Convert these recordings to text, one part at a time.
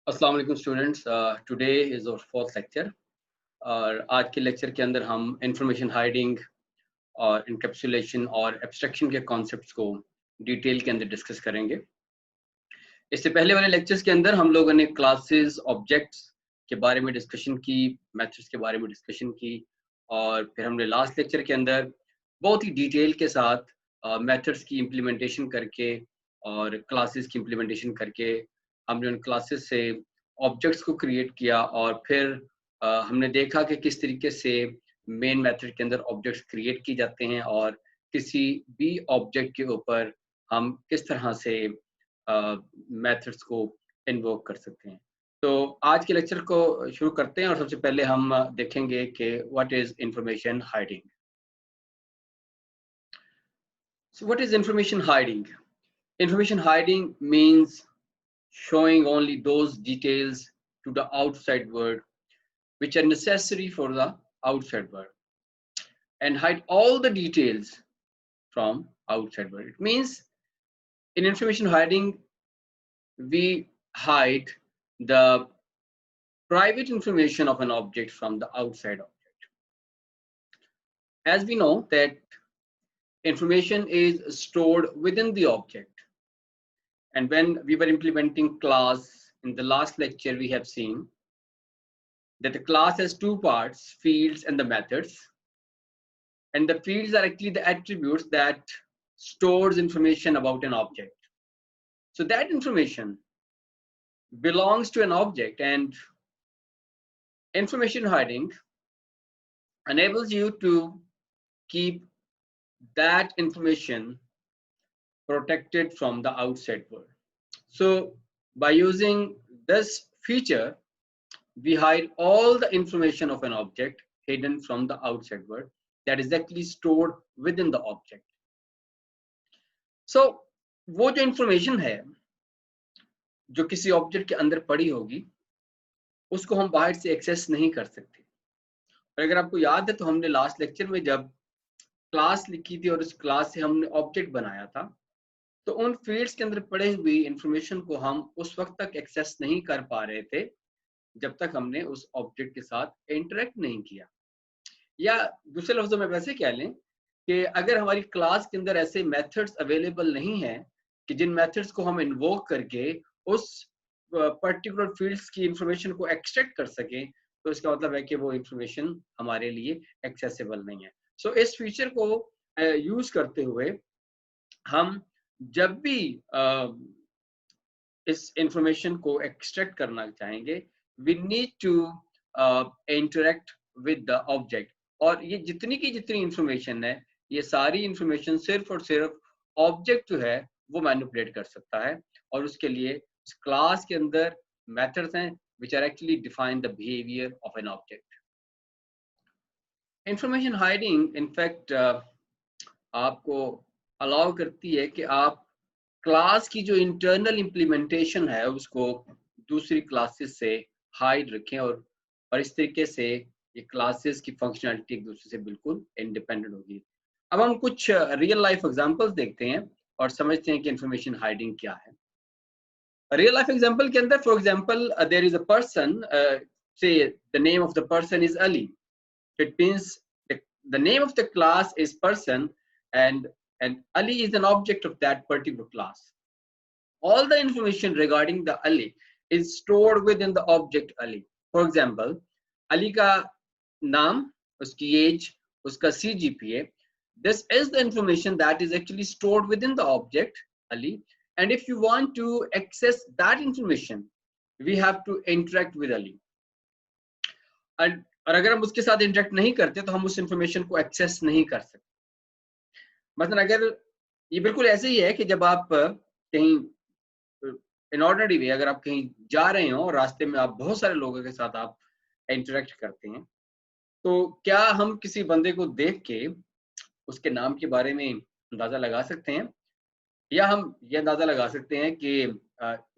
अस्सलाम वालेकुम students. Today is our fourth lecture और आज के लेक्चर के अंदर हम इंफॉर्मेशन हाइडिंग और इनकैप्सुलेशन और एब्स्ट्रैक्शन के कॉन्सेप्ट्स को डिटेल के अंदर डिस्कस करेंगे। इससे पहले वाले लेक्चर्स के अंदर हम लोगों ने क्लासेस, ऑब्जेक्ट्स के बारे में डिस्कशन की, मेथड्स के बारे में डिस्कशन की और फिर हमने लास्ट लेक्चर के अंदर बहुत ही डिटेल के साथ मेथड्स की इम्प्लीमेंटेशन करके और क्लासेस की इम्प्लीमेंटेशन करके हमने उन क्लासेस से ऑब्जेक्ट्स को क्रिएट किया और फिर हमने देखा कि किस तरीके से मेन मेथड के अंदर ऑब्जेक्ट्स क्रिएट किए जाते हैं और किसी भी ऑब्जेक्ट के ऊपर हम किस तरह से मेथड्स को इन्वोक कर सकते हैं। तो आज के लेक्चर को शुरू करते हैं और सबसे पहले हम देखेंगे कि what is information hiding. So what is information hiding? Information hiding means showing only those details to the outside world which are necessary for the outside world and hide all the details from outside world. It means in information hiding, we hide the private information of an object from the outside object. As we know that information is stored within the object. And when we were implementing class in the last lecture, we have seen that the class has two parts, fields and the methods. And the fields are actually the attributes that stores information about an object. So that information belongs to an object, and information hiding enables you to keep that information protected from the outside world. So by using this feature, we hide all the information of an object hidden from the outside world that is actually stored within the object. So वो जो information है जो किसी object के अंदर पड़ी होगी उसको हम बाहर से एक्सेस नहीं कर सकते। और अगर आपको याद है तो हमने लास्ट लेक्चर में जब क्लास लिखी थी और उस क्लास से हमने ऑब्जेक्ट बनाया था, तो उन फील्ड्स के अंदर पड़े हुई इंफॉर्मेशन को हम उस वक्त तक एक्सेस नहीं कर पा रहे थे जब तक हमने उस ऑब्जेक्ट के साथ इंटरेक्ट नहीं किया। या दूसरे लफ्जों में वैसे कह लें कि अगर हमारी क्लास के अंदर ऐसे मेथड्स अवेलेबल नहीं हैं कि जिन मेथड्स को हम इन्वोक करके उस पर्टिकुलर फील्ड्स की इंफॉर्मेशन को एक्सट्रैक्ट कर सकें, तो इसका मतलब है कि वो इंफॉर्मेशन हमारे लिए एक्सेसिबल नहीं है। सो इस फीचर को यूज करते हुए हम जब भी इस इंफॉर्मेशन को एक्सट्रैक्ट करना चाहेंगे, we need to interact with the object. और ये जितनी की जितनी इंफॉर्मेशन है, ये सारी इंफॉर्मेशन सिर्फ और सिर्फ ऑब्जेक्ट जो है वो मैनिपुलेट कर सकता है और उसके लिए क्लास के अंदर मेथड्स हैं which are actually define the behavior of an object. Information hiding in fact आपको अलाउ करती है कि आप क्लास की जो इंटरनल इम्प्लीमेंटेशन है उसको दूसरी क्लासेस से हाइड रखें और इस तरीके से ये क्लासेस की फंक्शनैलिटी एक दूसरे से बिल्कुल इंडिपेंडेंट होगी। अब हम कुछ रियल लाइफ एग्जांपल्स देखते हैं और समझते हैं कि इंफॉर्मेशन हाइडिंग क्या है। रियल लाइफ एग्जांपल के अंदर, for example, there is a person, say the name of the person is Ali. It means the name of the class is person, and Ali is an object of that particular class. All the information regarding the Ali is stored within the object Ali. For example, Ali का नाम, उसकी age, उसका CGPA, this is the information that is actually stored within the object Ali. And if you want to access that information, we have to interact with Ali. और अगर हम उसके साथ interact नहीं करते तो हम उस इंफॉर्मेशन को एक्सेस नहीं कर सकते। मतलब अगर ये बिल्कुल ऐसे ही है कि जब आप कहीं इन ऑर्डिनरी वे अगर आप कहीं जा रहे हो और रास्ते में आप बहुत सारे लोगों के साथ आप इंटरेक्ट करते हैं, तो क्या हम किसी बंदे को देख के उसके नाम के बारे में अंदाजा लगा सकते हैं, या हम ये अंदाजा लगा सकते हैं कि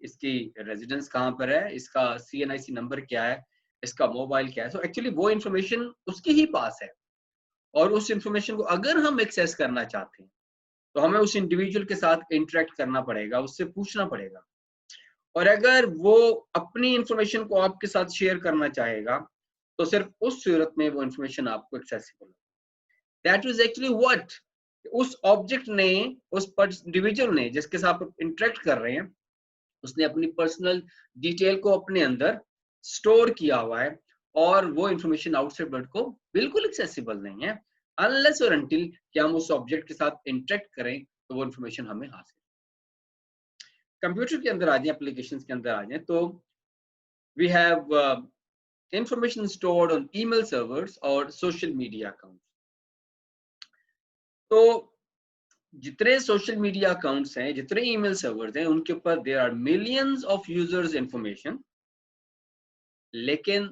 इसकी रेजिडेंस कहाँ पर है, इसका CNIC नंबर क्या है, इसका मोबाइल क्या है। सो एक्चुअली वो इंफॉर्मेशन उसके ही पास है और उस इंफॉर्मेशन को अगर हम एक्सेस करना चाहते हैं तो हमें उस इंडिविजुअल के साथ इंटरेक्ट करना पड़ेगा, उससे पूछना पड़ेगा। और अगर वो अपनी इंफॉर्मेशन को आपके साथ शेयर करना चाहेगा तो सिर्फ उस सूरत में वो इंफॉर्मेशन आपको एक्सेसिबल है। दैट इज एक्चुअली व्हाट उस ऑब्जेक्ट ने, उस इंडिविजुअल ने जिसके साथ आप इंटरेक्ट कर रहे हैं, उसने अपनी पर्सनल डिटेल को अपने अंदर स्टोर किया हुआ है और वो इंफॉर्मेशन आउटसाइड वर्ल्ड को बिल्कुल एक्सेसिबल नहीं है अनलेस और अनटिल कि हम उस ऑब्जेक्ट के साथ इंटरेक्ट करें तो वो इंफॉर्मेशन हमें हासिल। कंप्यूटर के अंदर आ जाए, एप्लीकेशन के अंदर आ जाए, तो we have information stored on email servers और सोशल मीडिया अकाउंट। तो जितने सोशल मीडिया अकाउंट्स हैं, जितने ईमेल सर्वर्स हैं, उनके ऊपर there are millions of users information, लेकिन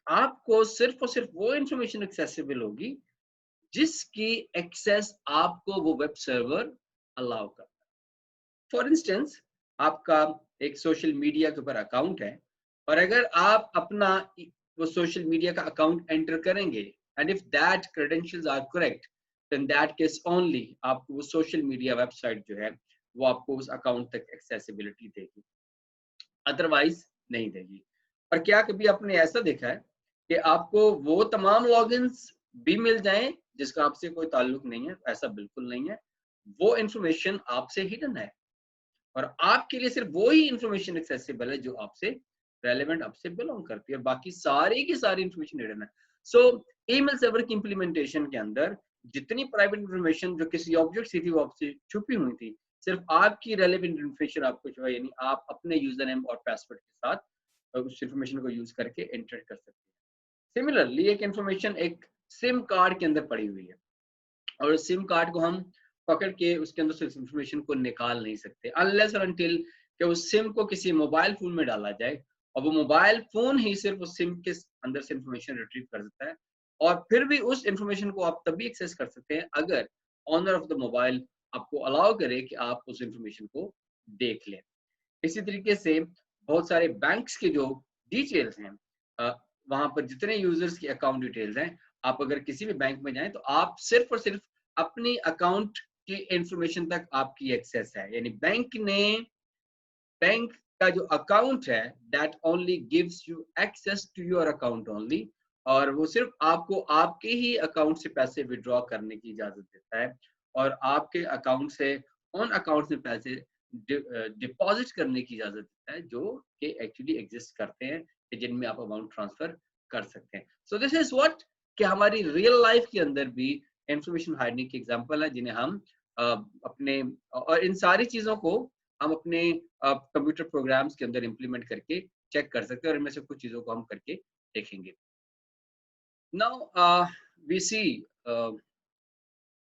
आपको सिर्फ और सिर्फ वो इंफॉर्मेशन एक्सेसिबल होगी जिसकी एक्सेस आपको वो वेब सर्वर अलाउ करता है। फॉर इंस्टेंस, आपका एक सोशल मीडिया के ऊपर अकाउंट है और अगर आप अपना वो सोशल मीडिया का अकाउंट एंटर करेंगे and if that credentials are correct, then that case only आपको वो सोशल मीडिया वेबसाइट जो है वो आपको उस अकाउंट तक एक्सेसिबिलिटी देगी, अदरवाइज नहीं देगी। और क्या कभी आपने ऐसा देखा है कि आपको वो तमाम लॉगिन्स भी मिल जाएं जिसका आपसे कोई ताल्लुक नहीं है? ऐसा बिल्कुल नहीं है। वो इंफॉर्मेशन आपसे हिडन है और आपके लिए सिर्फ वो ही इंफॉर्मेशन एक्सेसिबल है जो आपसे रेलेवेंट, आपसे बिलोंग करती है, और बाकी सारी की सारी इंफॉर्मेशन हिडन है। सो ईमेल सर्वर की इंप्लीमेंटेशन के अंदर जितनी प्राइवेट इंफॉर्मेशन जो किसी ऑब्जेक्ट से थी वो आपसे छुपी हुई थी, सिर्फ आपकी रेलेवेंट इंफॉर्मेशन आपको जो है, यानी आप अपने यूजर नेम और पासवर्ड के साथ उस इंफॉर्मेशन को यूज करके एंटर कर सकते हैं। सिमिलरली एक इंफॉर्मेशन एक सिम कार्ड के अंदर पड़ी हुई है और सिम कार्ड को हम पकड़ के उसके अंदर से इंफॉर्मेशन को निकाल नहीं सकते अनलेस और अनटिल कि उस सिम को किसी मोबाइल फोन में डाला जाए और वो मोबाइल फोन ही सिर्फ उस सिम के अंदर से इंफॉर्मेशन रिट्रीव कर सकता है। और फिर भी उस इंफॉर्मेशन को आप तभी एक्सेस कर सकते हैं अगर ऑनर ऑफ द मोबाइल आपको अलाउ करे कि आप उस इंफॉर्मेशन को देख लें। इसी तरीके से बहुत सारे बैंक्स के जो डिटेल्स हैं, वहां पर जितने यूजर्स की अकाउंट डिटेल्स हैं, आप अगर किसी भी बैंक में जाएं तो आप सिर्फ और सिर्फ अपनी अकाउंट की इंफॉर्मेशन तक आपकी एक्सेस है, यानी बैंक का जो अकाउंट है that only gives you access to your account only, और वो सिर्फ आपको आपके ही अकाउंट से पैसे विड्रॉ करने की इजाजत देता है और आपके अकाउंट से उन अकाउंट में पैसे डिपॉजिट करने की इजाजत देता है जो कि एक्चुअली एग्जिस्ट करते हैं, जिनमें आप अमाउंट ट्रांसफर कर सकते हैं। सो दिस इज व्हाट कि हमारी रियल लाइफ के अंदर भी इंफॉर्मेशन हाइडिंग की एग्जांपल है जिन्हें हम अपने, और इन सारी चीजों को हम अपने कंप्यूटर प्रोग्राम्स के अंदर इंप्लीमेंट करके चेक कर सकते हैं और इनमें से कुछ चीजों को हम करके देखेंगे। Now we see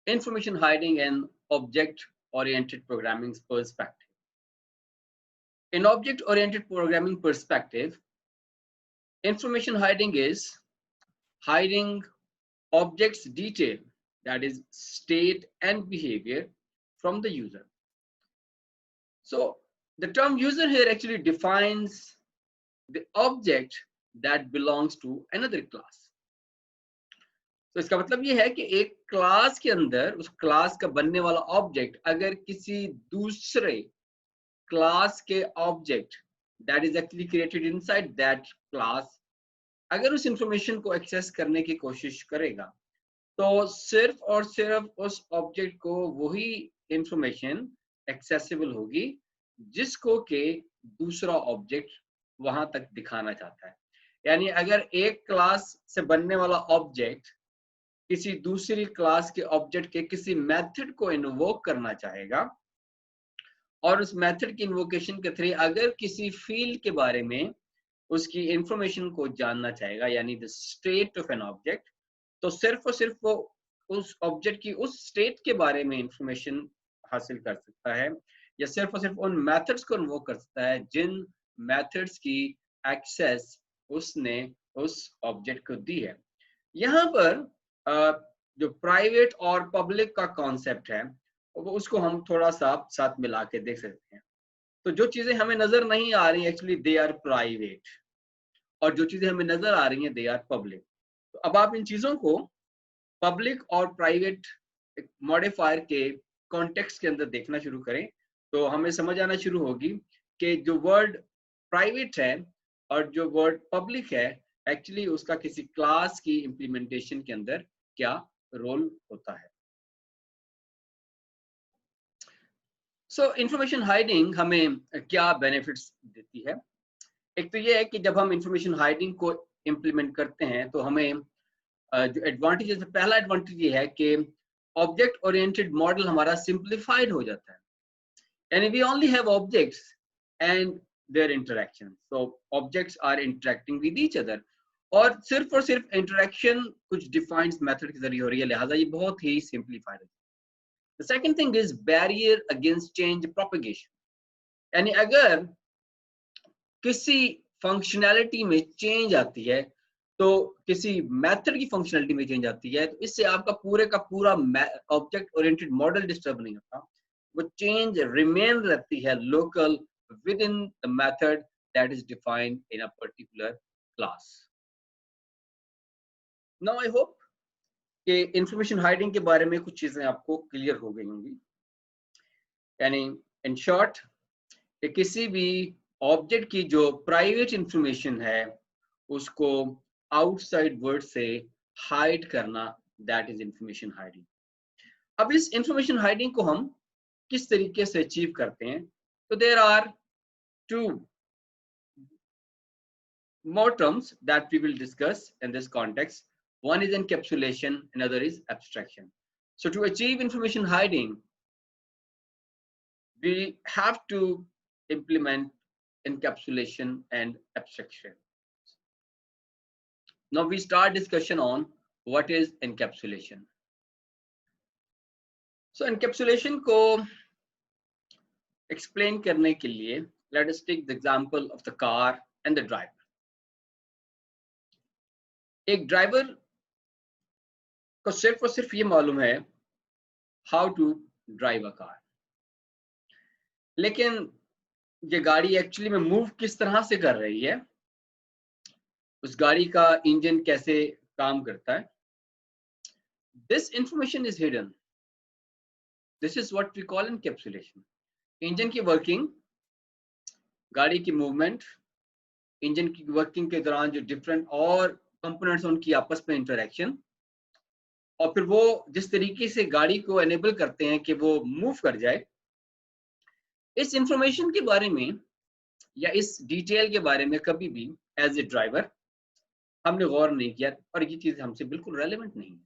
information hiding and object oriented programming perspective. In object oriented programming perspective, information hiding is hiding objects detail, that is state and behavior, from the user. So the term user here actually defines the object that belongs to another class. तो इसका मतलब ये है कि एक class के अंदर उस क्लास का बनने वाला ऑब्जेक्ट अगर किसी दूसरे क्लास के object that is actually created inside that class, अगर उस इंफॉर्मेशन को एक्सेस करने की कोशिश करेगा तो सिर्फ और सिर्फ उस ऑब्जेक्ट को वही इंफॉर्मेशन एक्सेसिबल होगी जिसको के दूसरा ऑब्जेक्ट वहां तक दिखाना चाहता है। यानी अगर एक क्लास से बनने वाला ऑब्जेक्ट किसी दूसरी क्लास के ऑब्जेक्ट के किसी मेथड को इन्वोक करना चाहेगा और उस मेथड की इन्वोकेशन के थ्रू अगर किसी फील्ड के बारे में उसकी इंफॉर्मेशन को जानना चाहेगा, यानी the state of an object, तो सिर्फ और सिर्फ वो उस ऑब्जेक्ट की उस स्टेट के बारे में इंफॉर्मेशन हासिल कर सकता है या सिर्फ और सिर्फ उन मेथड्स को इन्वोक कर सकता है जिन मेथड्स की एक्सेस उसने उस ऑब्जेक्ट को दी है। यहाँ पर जो प्राइवेट और पब्लिक का कॉन्सेप्ट है वो उसको हम थोड़ा सा साथ मिला के देख सकते हैं। तो जो चीजें हमें नजर नहीं आ रही एक्चुअली दे आर प्राइवेट, और जो चीजें हमें नजर आ रही हैं दे आर पब्लिक। तो अब आप इन चीजों को पब्लिक और प्राइवेट मॉडिफायर के कॉन्टेक्स्ट के अंदर देखना शुरू करें तो हमें समझ आना शुरू होगी कि जो वर्ड प्राइवेट है और जो वर्ड पब्लिक है एक्चुअली उसका किसी क्लास की इंप्लीमेंटेशन के अंदर क्या रोल होता है। सो इंफॉर्मेशन हाइडिंग हमें क्या बेनिफिट्स देती है? एक तो ये है कि जब हम इंफॉर्मेशन हाइडिंग को इम्प्लीमेंट करते हैं तो हमें जो एडवांटेज है, पहला एडवांटेज ये है कि ऑब्जेक्ट ओरिएंटेड मॉडल हमारा सिंप्लीफाइड हो जाता है, यानी we only have objects and their interaction, so objects are interacting with each other, और सिर्फ इंटरेक्शन कुछ डिफाइंड मेथड के जरिए हो रही है, लिहाजा ये बहुत ही सिंप्लीफाइड है। The second thing is barrier against change propagation, यानी अगर किसी फंक्शनैलिटी में चेंज आती है, तो किसी मेथड की फंक्शनैलिटी में चेंज आती है, तो इससे आपका पूरे का पूरा ऑब्जेक्ट ओरिएंटेड मॉडल डिस्टर्ब नहीं होता, वो चेंज रिमेन रहती है local with in the method that is defined in a particular class. Now I hope कि इंफॉर्मेशन हाइडिंग के बारे में कुछ चीजें आपको क्लियर हो गई होंगी, यानी इन शॉर्ट कि किसी भी ऑब्जेक्ट की जो प्राइवेट इंफॉर्मेशन है उसको आउटसाइड वर्ड से हाइड करना, दैट इज इंफॉर्मेशन हाइडिंग। अब इस इंफॉर्मेशन हाइडिंग को हम किस तरीके से अचीव करते हैं? तो there are two more terms that we will discuss in this context. One is encapsulation, another is abstraction. So to achieve information hiding, we have to implement encapsulation and abstraction. Now we start discussion on what is encapsulation. So encapsulation को explain करने के लिए let us take the example of the car and the driver. एक driver को सिर्फ और सिर्फ ये मालूम है how to drive a car, लेकिन ये गाड़ी एक्चुअली में मूव किस तरह से कर रही है, उस गाड़ी का इंजन कैसे काम करता है, this information is hidden. This is what we call encapsulation. Engine की वर्किंग, गाड़ी की मूवमेंट, इंजन की वर्किंग के दौरान जो डिफरेंट और कंपोनेंट्स उनकी आपस में इंटरेक्शन, और फिर वो जिस तरीके से गाड़ी को एनेबल करते हैं कि वो मूव कर जाए, इस इंफॉर्मेशन के बारे में या इस डिटेल के बारे में कभी भी एज ए ड्राइवर हमने गौर नहीं किया, और ये चीज हमसे बिल्कुल रेलेवेंट नहीं है।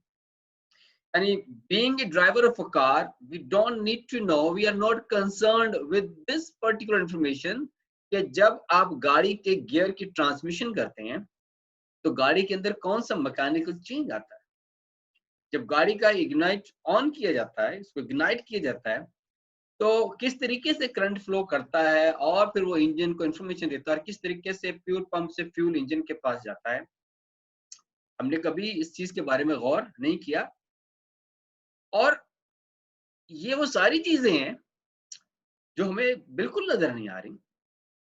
यानी being a driver of a car, we don't need to know, we are not concerned with this particular information कि जब आप गाड़ी के गियर की ट्रांसमिशन करते हैं तो गाड़ी के अंदर कौन सा मैकेनिकल चेंज आता है, जब गाड़ी का इग्नाइट ऑन किया जाता है, इसको इग्नाइट किया जाता है, तो किस तरीके से करंट फ्लो करता है और फिर वो इंजन को इंफॉर्मेशन देता है, और किस तरीके से फ्यूल पंप से फ्यूल इंजन के पास जाता है, हमने कभी इस चीज के बारे में गौर नहीं किया। और ये वो सारी चीजें हैं जो हमें बिल्कुल नजर नहीं आ रही।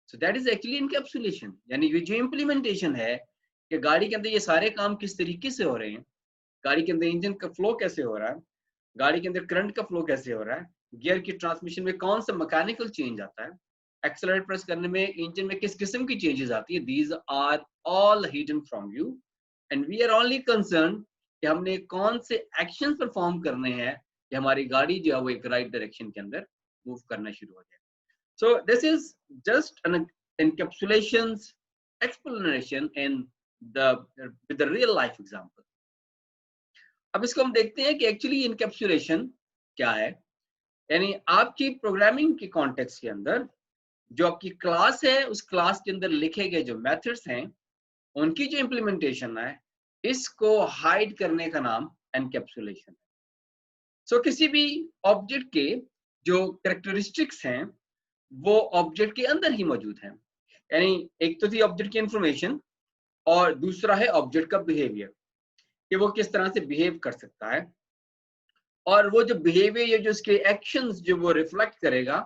So that is actually encapsulation, यानी ये जो इम्प्लीमेंटेशन है कि गाड़ी के अंदर ये सारे काम किस तरीके से हो रहे हैं, गाड़ी के अंदर इंजन का फ्लो कैसे हो रहा है, गाड़ी के अंदर करंट का फ्लो कैसे हो रहा है, गियर की ट्रांसमिशन में कौन सा मैकेनिकल चेंज आता है, एक्सेलरेटर प्रेस करने में इंजन में किस किस्म की चेंजेस आती है, these are all hidden from you and we are only concern कि हमने कौन से एक्शन परफॉर्म करने हैं कि हमारी गाड़ी जो है वो एक राइट डायरेक्शन के अंदर मूव करना शुरू हो जाए। So this is just an encapsulation explanation in the real life example. अब इसको हम देखते हैं कि एक्चुअली एनकैप्सुलेशन क्या है। यानी आपकी प्रोग्रामिंग के कॉन्टेक्स्ट के अंदर जो आपकी क्लास है, उस क्लास के अंदर लिखे गए जो मेथड्स हैं, उनकी जो इम्प्लीमेंटेशन है, इसको हाइड करने का नाम एनकैप्सुलेशन है। सो किसी भी ऑब्जेक्ट के जो कैरेक्टरिस्टिक्स हैं वो ऑब्जेक्ट के अंदर ही मौजूद हैं। यानी एक तो थी ऑब्जेक्ट की इंफॉर्मेशन और दूसरा है ऑब्जेक्ट का बिहेवियर, कि वो किस तरह से बिहेव कर सकता है, और वो जो बिहेवियर या जो उसके एक्शंस जो वो रिफ्लेक्ट करेगा,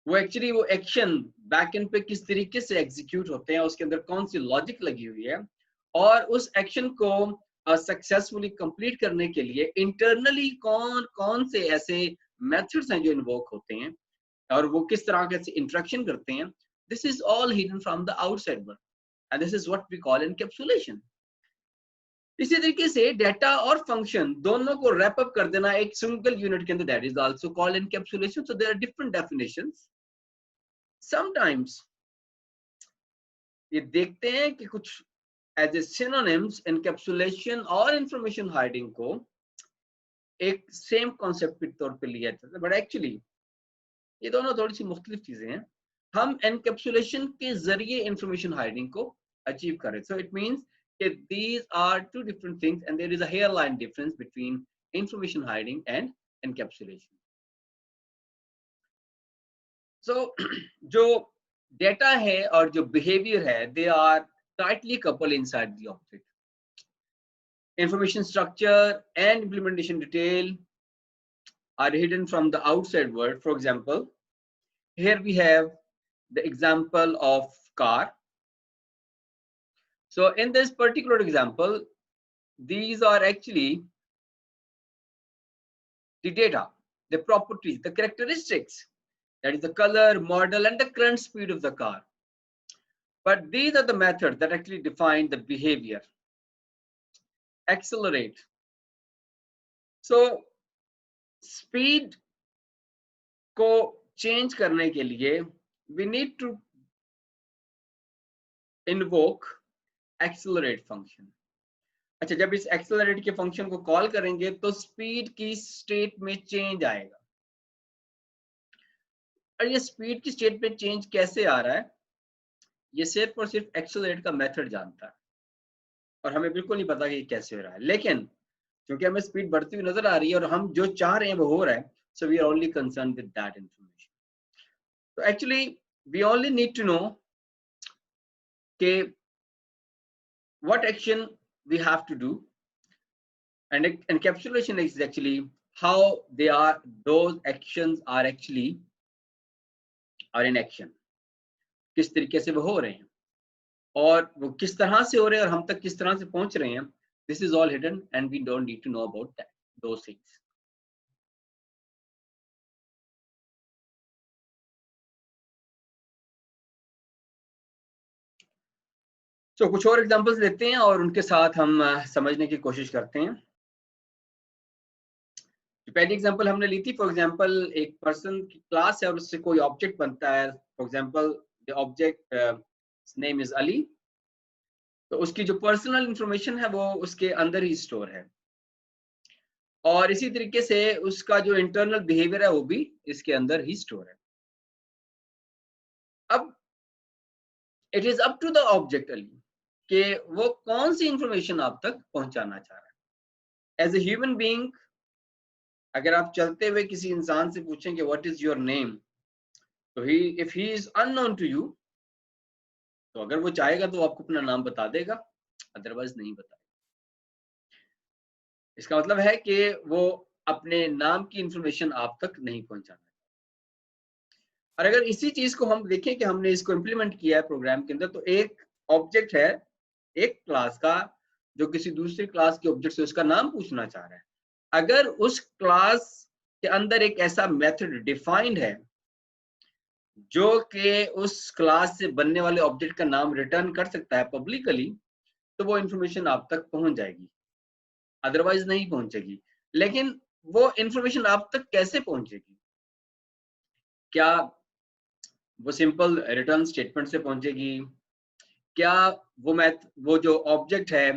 वो एक्चुअली वो एक्शन बैकएंड पे किस तरीके से एग्जीक्यूट होते हैं, उसके अंदर कौन सी लॉजिक लगी हुई है, और उस एक्शन को सक्सेसफुली कंप्लीट करने के लिए इंटरनली कौन कौन से ऐसे मेथड्स हैं जो इन्वोक होते हैं, और वो किस तरह के इंटरेक्शन करते हैं, this is all hidden from the outside world and this is what we call encapsulation. इसी तरीके से डेटा और फंक्शन दोनों को रैप अप कर देना एक सिंगल यूनिट के अंदर, that is also called encapsulation. So there are different definitions. Sometimes ये देखते हैं कि कुछ एज ए सिनोनिम्स एनकैप्सुलेशन और इंफॉर्मेशन हाइडिंग को एक सेम कॉन्सेप्ट के तौर पे लिया जाता है, बट एक्चुअली ये दोनों थोड़ी सी मुख्तलिफ चीजें हैं। हम एनकैप्सुलेशन के जरिए इंफॉर्मेशन हाइडिंग को अचीव करें। So it means that these are two different things and there is a hairline difference between information hiding and encapsulation. So जो डेटा है और जो बिहेवियर है, they are tightly coupled inside the object. Information structure and implementation detail are hidden from the outside world. For example, here we have the example of car. So in this particular example, these are actually the data, the properties, the characteristics, that is the color, model, and the current speed of the car. But these are the methods that actually define the behavior. Accelerate. So speed को change करने के लिए we need to invoke accelerate function. अच्छा, जब इस accelerate के function को call करेंगे तो speed की state में change आएगा। और ये speed की state में change कैसे आ रहा है, ये सिर्फ और सिर्फ accelerate का method जानता है और हमें बिल्कुल नहीं पता कि ये कैसे हो रहा है। लेकिन क्योंकि हमें स्पीड बढ़ती हुई नजर आ रही है और हम जो चाह रहे हैं वो हो रहा है, so we are only concerned with that information. So actually we only need to know what action we have to do, and encapsulation is actually how those actions are actually are in action, किस तरीके से वो हो रहे हैं और वो किस तरह से हो रहे हैं और हम तक किस तरह से पहुंच रहे हैं. This is all hidden and we don't need to know about those things. So कुछ और एग्जांपल्स लेते हैं और उनके साथ हम समझने की कोशिश करते हैं. जो पहली एग्जांपल हमने ली थी, फॉर एग्जांपल एक पर्सन की क्लास है और उससे कोई ऑब्जेक्ट बनता है. For example the object name is Ali, तो उसकी जो पर्सनल इंफॉर्मेशन है वो उसके अंदर ही स्टोर है और इसी तरीके से उसका जो इंटरनल बिहेवियर है वो भी इसके अंदर ही स्टोर है. अब it is up to the object अली कि वो कौन सी इंफॉर्मेशन आप तक पहुंचाना चाह रहा है. एज ए ह्यूमन बीइंग, अगर आप चलते हुए किसी इंसान से पूछें कि व्हाट इज योर नेम, तो if he is unknown to you, तो अगर वो चाहेगा तो आपको अपना नाम बता देगा, अदरवाइज नहीं बताएगा. इसका मतलब है कि वो अपने नाम की इंफॉर्मेशन आप तक नहीं पहुंचाना. और अगर इसी चीज को हम देखें कि हमने इसको इम्प्लीमेंट किया है प्रोग्राम के अंदर, तो एक ऑब्जेक्ट है एक क्लास का जो किसी दूसरी क्लास के ऑब्जेक्ट से उसका नाम पूछना चाह रहा है. अगर उस क्लास के अंदर एक ऐसा मेथड डिफाइंड है जो कि उस क्लास से बनने वाले ऑब्जेक्ट का नाम रिटर्न कर सकता है पब्लिकली, तो वो इंफॉर्मेशन आप तक पहुंच जाएगी, अदरवाइज नहीं पहुंचेगी. लेकिन वो इंफॉर्मेशन आप तक कैसे पहुंचेगी? क्या वो सिंपल रिटर्न स्टेटमेंट से पहुंचेगी? क्या वो जो ऑब्जेक्ट है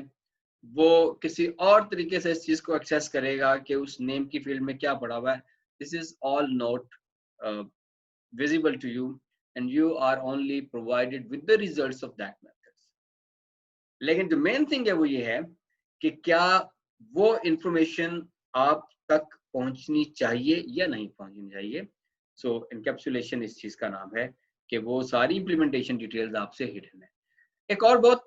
वो किसी और तरीके से इस चीज को एक्सेस करेगा कि उस नेम की फील्ड में क्या पड़ा हुआ है? This is all not visible to you and you are only provided with the results of that methods. लेकिन जो मेन थिंग है वो ये है कि क्या वो इंफॉर्मेशन आप तक पहुंचनी चाहिए या नहीं पहुंचनी चाहिए. सो एनकैप्सुलेशन इस चीज का नाम है कि वो सारी इंप्लीमेंटेशन डिटेल्स आपसे हिडन है. एक और बहुत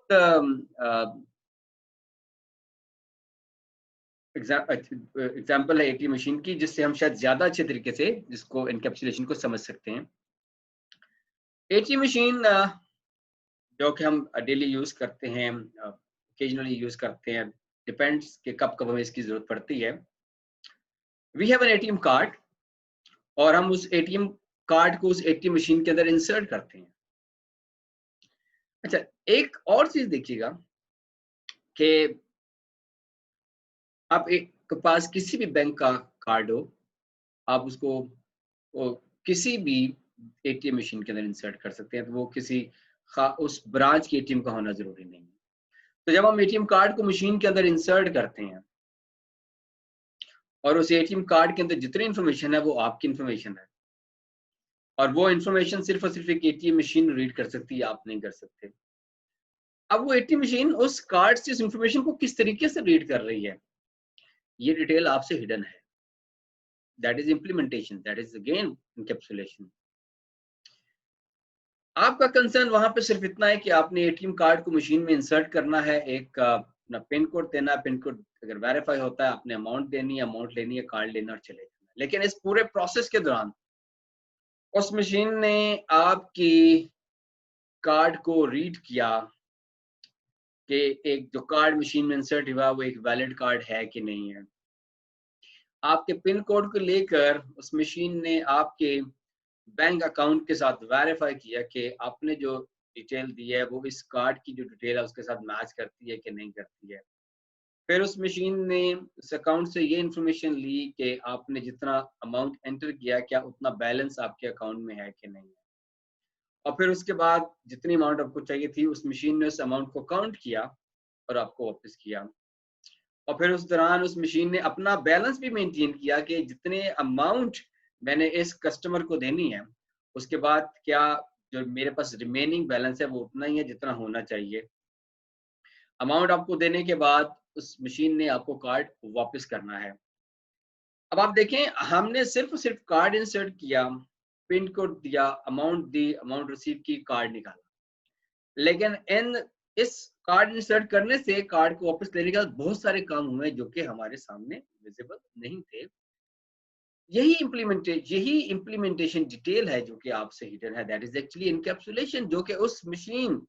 एग्जाम्पल है एटीएम मशीन की, जिससे हम शायद ज्यादा अच्छे तरीके से जिसको एनकैप्सुलेशन को समझ सकते हैं. एटीएम मशीन जो कि हम डेली यूज करते हैं, ओकेजनली यूज करते हैं, डिपेंड्स कि कब कब हमें इसकी जरूरत पड़ती है. We have an ATM card और हम उस एटीएम कार्ड को उस एटीएम मशीन के अंदर इंसर्ट करते हैं। अच्छा, एक और चीज देखिएगा कि आप एक के पास किसी भी बैंक का कार्ड हो, आप उसको वो किसी भी एटीएम मशीन के अंदर इंसर्ट कर सकते हैं, तो वो किसी उस ब्रांच के एटीएम का होना जरूरी नहीं है। तो जब हम एटीएम कार्ड को मशीन के अंदर इंसर्ट करते हैं और उस एटीएम कार्ड के अंदर जितनी इंफॉर्मेशन है वो आपकी इंफॉर्मेशन है, और वो इंफॉर्मेशन सिर्फ और सिर्फ एक एटीएम मशीन रीड कर सकती है, आप नहीं कर सकते। अब वो एटीएम मशीन उस कार्ड से उस इंफॉर्मेशन को किस तरीके से रीड कर रही है, ये डिटेल आपसे हिडन है। That is implementation, that is again encapsulation. आपका कंसर्न वहां पे सिर्फ इतना है कि आपने एटीएम कार्ड को मशीन में इंसर्ट करना है, एक अपना पिन कोड देना है, पिन कोड अगर वेरीफाई होता है आपने अमाउंट देनी है, अमाउंट लेनी है, कार्ड लेना और चले जाना। लेकिन इस पूरे प्रोसेस के दौरान उस मशीन ने आपकी कार्ड को रीड किया कि एक जो कार्ड मशीन में इंसर्ट हुआ वो एक वैलिड कार्ड है कि नहीं है। आपके पिन कोड को लेकर उस मशीन ने आपके बैंक अकाउंट के साथ वेरीफाई किया कि आपने जो डिटेल दी है वो इस कार्ड की जो डिटेल है उसके साथ मैच करती है कि नहीं करती है। फिर उस मशीन ने उस अकाउंट से ये इंफॉर्मेशन ली कि आपने जितना अमाउंट एंटर किया क्या उतना बैलेंस आपके अकाउंट में है कि नहीं है, और फिर उसके बाद जितनी अमाउंट आपको चाहिए थी उस मशीन ने उस अमाउंट को काउंट किया और आपको वापस किया। और फिर उस दौरान उस मशीन ने अपना बैलेंस भी मेंटेन किया कि जितने अमाउंट मैंने इस कस्टमर को देनी है उसके बाद क्या जो मेरे पास रिमेनिंग बैलेंस है वो उतना ही है जितना होना चाहिए। अमाउंट आपको देने के बाद उस मशीन ने आपको कार्ड वापस करना है। अब आप देखें, हमने सिर्फ सिर्फ कार्ड इंसर्ट किया, पिन कोड दिया, अमाउंट दी, अमाउंट रिसीव की, कार्ड निकाला, लेकिन इन इस कार्ड इंसर्ट करने से कार्ड को वापस लेने के बाद बहुत सारे काम हुए जो कि हमारे सामने विजिबल नहीं थे। यही इम्प्लीमेंटेशन डिटेल है जो कि आपसे हिडन है, दैट इज एक्चुअली इनकैप्सुलेशन, जो कि उस मशीन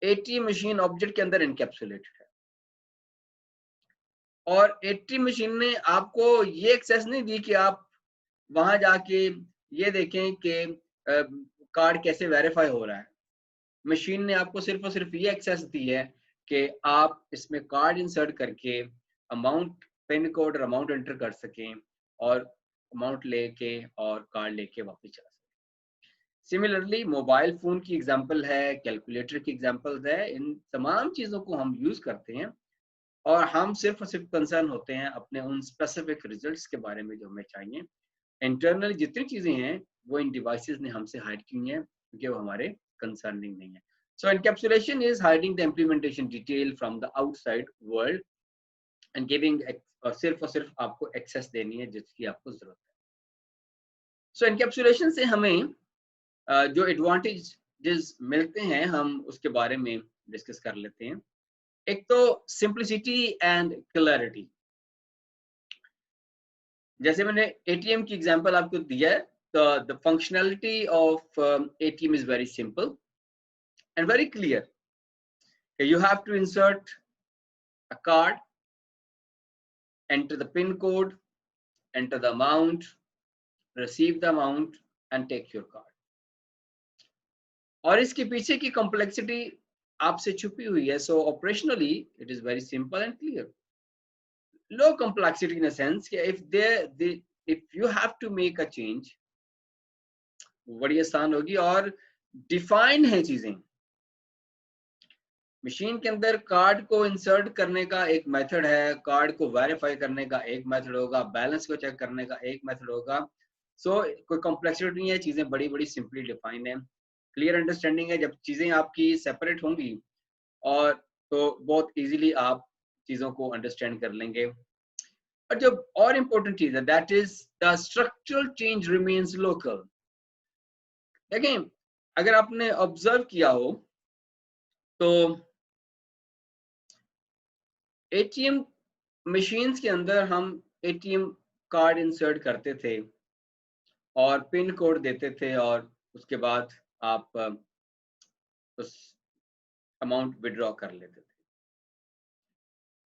एटीएम मशीन ऑब्जेक्ट के अंदर इनकैप्सुलेटेड है। और एटीएम मशीन ने आपको ये एक्सेस नहीं दी कि आप वहां जाके ये देखें कि कार्ड कैसे वेरीफाई हो रहा है। मशीन ने आपको सिर्फ और सिर्फ ये एक्सेस दी है कि आप इसमें कार्ड इंसर्ट करके अमाउंट, पिन कोड और अमाउंट एंटर कर सकें और अमाउंट लेके और कार्ड लेके वापस जा सकें। सिमिलरली मोबाइल फोन की एग्जांपल है, कैलकुलेटर की एग्जांपल्स है, इन तमाम चीज़ों को हम यूज़ करते हैं और हम सिर्फ और सिर्फ कंसर्न होते हैं अपने उन स्पेसिफिक रिजल्ट्स के बारे में जो हमें चाहिए। इंटरनल जितनी चीज़ें हैं वो इन डिवाइसेस ने हमसे हाइड की हैं क्योंकि वो हमारे कंसर्निंग नहीं है। So encapsulation is hiding the implementation detail from the outside world and giving सिर्फ और सिर्फ आपको एक्सेस देनी है जिसकी आपको जरूरत है। So encapsulation से हमें जो एडवांटेजेस मिलते हैं हम उसके बारे में डिस्कस कर लेते हैं। एक तो सिंप्लिसिटी एंड क्लैरिटी। जैसे मैंने एटीएम की एग्जांपल आपको दिया है, the functionality of ATM is very simple and very clear. You have to insert a card, enter the pin code, enter the amount, receive the amount and take your card. और इसके पीछे की complexity आपसे छुपी हुई है। So operationally it is very simple and clear. Low complexity in a sense कि if you have to make a change बड़ी आसान होगी और डिफाइन है चीजें। मशीन के अंदर कार्ड को इंसर्ट करने का एक मेथड है, कार्ड को वेरीफाई करने का एक मेथड होगा, बैलेंस को चेक करने का एक मेथड होगा। सो कोई कॉम्प्लेक्सिटी नहीं है, चीजें बड़ी बड़ी सिंपली डिफाइन है, क्लियर अंडरस्टैंडिंग है। जब चीजें आपकी सेपरेट होंगी और तो बहुत इजीली आप चीजों को अंडरस्टैंड कर लेंगे। और जो और इम्पोर्टेंट चीज है that is the structural change remains local. देखें, अगर आपने ऑब्जर्व किया हो तो एटीएम मशीन्स के अंदर हम एटीएम कार्ड इंसर्ट करते थे और पिन कोड देते थे और उसके बाद आप उस अमाउंट विड्रॉ कर लेते थे।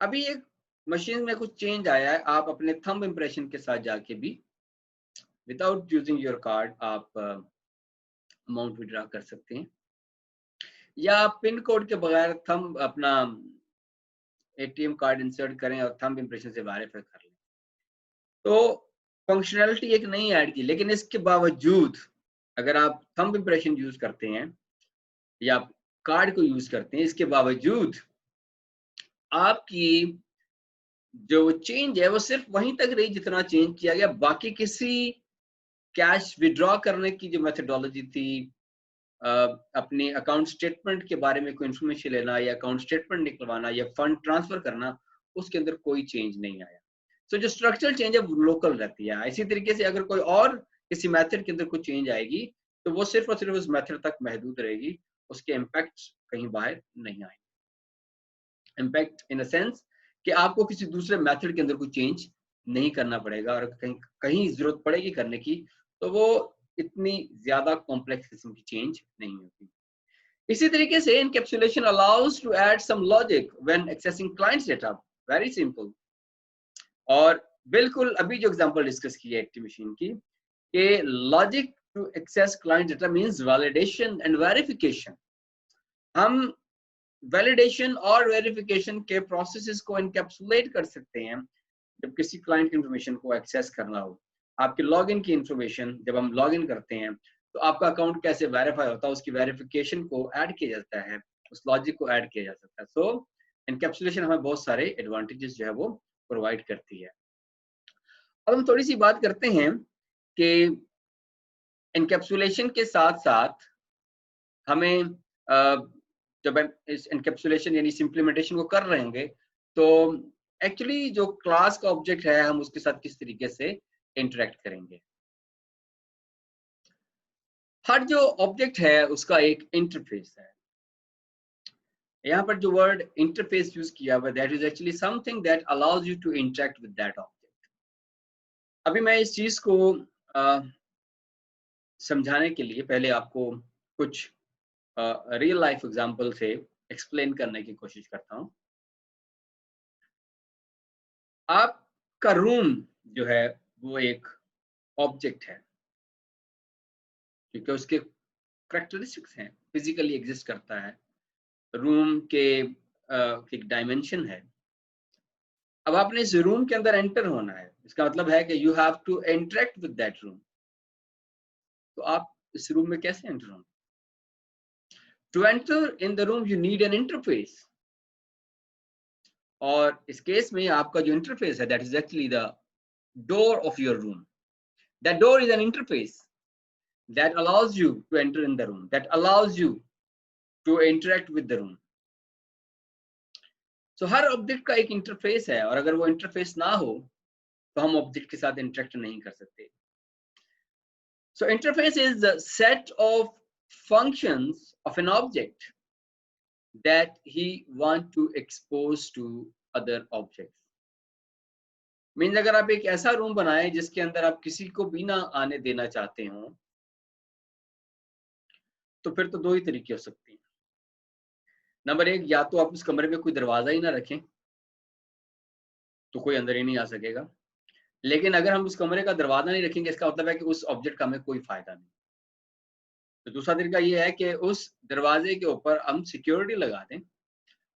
अभी एक मशीन में कुछ चेंज आया है, आप अपने थंब इम्प्रेशन के साथ जाके भी विदाउट यूजिंग योर कार्ड आप अमाउंट विड्रॉ कर सकते हैं, या पिन कोड के बगैर थंब अपना एटीएम कार्ड इंसर्ट करें और थंब इंप्रेशन से वेरीफाई कर लें। तो फंक्शनैलिटी एक नहीं ऐड की, लेकिन इसके बावजूद अगर आप थंब इंप्रेशन यूज करते हैं या कार्ड को यूज करते हैं, इसके बावजूद आपकी जो चेंज है वो सिर्फ वहीं तक रही जितना चेंज किया गया। बाकी किसी कैश विड्रॉ करने की जो मेथडोलॉजी थी, अपने अकाउंट स्टेटमेंट के बारे में कोई इन्फॉर्मेशन लेना या अकाउंट स्टेटमेंट निकलवाना या फंड ट्रांसफर करना, उसके अंदर कोई चेंज नहीं आया। तो जो स्ट्रक्चरल चेंज है वो लोकल रहती है। इसी तरीके से अगर कोई और किसी मेथड के अंदर कोई चेंज आएगी तो वो सिर्फ और सिर्फ उस मेथड तक महदूद रहेगी, उसके इम्पैक्ट कहीं बाहर नहीं आएंगे। इम्पैक्ट इन अ सेंस कि आपको किसी दूसरे मेथड के अंदर कोई चेंज नहीं करना पड़ेगा, और कहीं कहीं जरूरत पड़ेगी करने की तो वो इतनी ज्यादा कॉम्प्लेक्स किस्म की चेंज नहीं होती। इसी तरीके से encapsulation allows to add some logic when accessing client's data, very simple। और बिल्कुल अभी जो एग्जांपल डिस्कस की है एक्टिव मशीन की, कि logic to access client data means validation and verification. हम वैलिडेशन और वेरिफिकेशन के प्रोसेसेस को एनकैप्सुलेट कर सकते हैं जब किसी क्लाइंट की इंफॉर्मेशन को एक्सेस करना हो। आपके लॉगिन की इंफॉर्मेशन जब हम लॉगिन करते हैं तो आपका अकाउंट कैसे वेरीफाई होता है, उसकी वेरिफिकेशन को ऐड किया जाता है, उस लॉजिक को ऐड किया जा सकता है। सो एनकैप्सुलेशन हमें बहुत सारे एडवांटेजेस जो है वो प्रोवाइड करती है। अब हम थोड़ी सी बात करते हैं कि एनकैप्सुलेशन के साथ साथ हमें जब हम इस एनकैप्सुलेशन यानी इम्प्लीमेंटेशन को कर रहे होंगे तो एक्चुअली जो क्लास का ऑब्जेक्ट है हम उसके साथ किस तरीके से इंटरेक्ट करेंगे। हर जो ऑब्जेक्ट है उसका एक इंटरफेस है। यहाँ पर जो वर्ड इंटरफेस यूज किया हुआ, that is actually something that allows you to interact with that object. अभी मैं इस चीज को समझाने के लिए पहले आपको कुछ रियल लाइफ एग्जांपल से एक्सप्लेन करने की कोशिश करता हूँ। आपका रूम जो है वो एक ऑब्जेक्ट है क्योंकि उसके करैक्टरिस्टिक्स हैं, फिजिकली एग्जिस्ट करता है, रूम के एक डायमेंशन है। अब आपने इस रूम के अंदर एंटर होना है, इसका मतलब है कि you have to interact with that room. तो आप इस रूम में कैसे एंटर होंगे? To enter in the room you need an interface, और इस केस में आपका जो इंटरफेस है that is actually the door of your room. That door is an interface that allows you to enter in the room, that allows you to interact with the room। So her object का एक interface है, और अगर वो interface ना हो तो हम ऑब्जेक्ट के साथ इंटरेक्ट नहीं कर सकते। So interface is the set of functions of an object that he want to expose to other objects। Means अगर आप एक ऐसा रूम बनाए जिसके अंदर आप किसी को भी ना आने देना चाहते हो तो फिर तो दो ही तरीके हो सकते हैं। नंबर एक, या तो आप उस कमरे में कोई दरवाजा ही ना रखें तो कोई अंदर ही नहीं आ सकेगा, लेकिन अगर हम उस कमरे का दरवाजा नहीं रखेंगे इसका मतलब है कि उस ऑब्जेक्ट का हमें कोई फायदा नहीं। तो दूसरा तरीका ये है कि उस दरवाजे के ऊपर हम सिक्योरिटी लगा दें,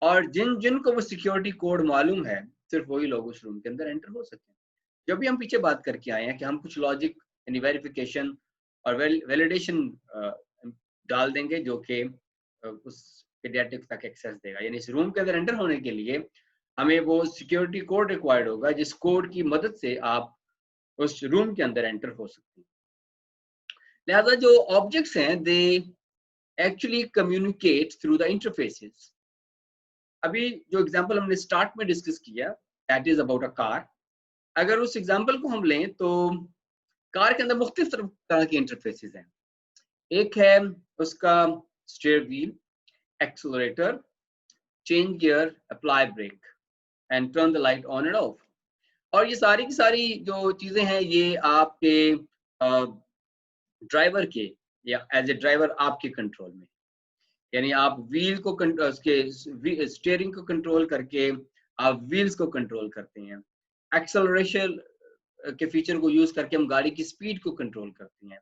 और जिन जिन को वो सिक्योरिटी कोड मालूम है सिर्फ वही लोग उस रूम के अंदर एंटर हो सकते हैं। जो भी हम पीछे बात करके आए हैं कि हम कुछ लॉजिक यानी वेरिफिकेशन और वैलिडेशन डाल देंगे जो कि उस पीडियाट्रिक तक एक्सेस देगा। यानी इस रूम के अंदर एंटर होने के लिए हमें वो सिक्योरिटी कोड रिक्वायर्ड होगा जिस कोड की मदद से आप उस रूम के अंदर एंटर हो सकते हैं। लिहाजा जो ऑब्जेक्ट्स हैं they actually communicate through the interfaces. अभी जो एग्जांपल हमने स्टार्ट में डिस्कस किया that is about a car. अगर उस एग्जांपल को हम लें तो कार के अंदर मुख्तलिफ तरह के इंटरफेसेस हैं। एक है उसका steer wheel, accelerator, change gear, apply brake and turn the light on and off. और ये सारी की सारी जो चीजें हैं ये आपके ड्राइवर के या एज ए ड्राइवर आपके कंट्रोल में, यानी आप व्हील को उसके स्टीयरिंग को कंट्रोल करके आप व्हील्स को कंट्रोल करते हैं। एक्सेलरेशन के फीचर को यूज करके हम गाड़ी की स्पीड को कंट्रोल करते हैं।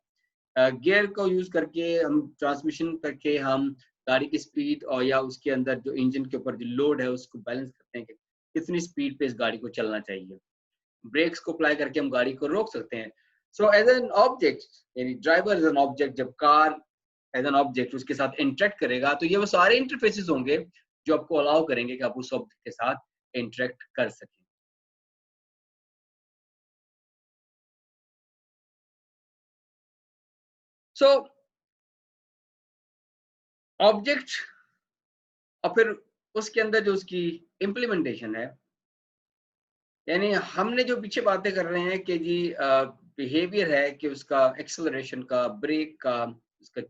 गियर को यूज करके हम ट्रांसमिशन करके हम गाड़ी की स्पीड और या उसके अंदर जो इंजन के ऊपर जो लोड है उसको बैलेंस करते हैं कि कितनी स्पीड पे इस गाड़ी को चलना चाहिए। ब्रेक्स को अप्लाई करके हम गाड़ी को रोक सकते हैं। सो एज एन ऑब्जेक्ट, यानी ड्राइवर एज एन ऑब्जेक्ट, जब कार एज एन ऑब्जेक्ट उसके साथ इंटरेक्ट करेगा तो ये वो सारे इंटरफेसेस होंगे जो आपको अलाउ करेंगे कि आप उस ऑब्जेक्ट के साथ इंटरेक्ट कर सकें। सो ऑब्जेक्ट और फिर उसके अंदर जो उसकी इम्प्लीमेंटेशन है, यानी हमने जो पीछे बातें कर रहे हैं कि जी बिहेवियर है कि उसका एक्सेलरेशन का, ब्रेक का, उसका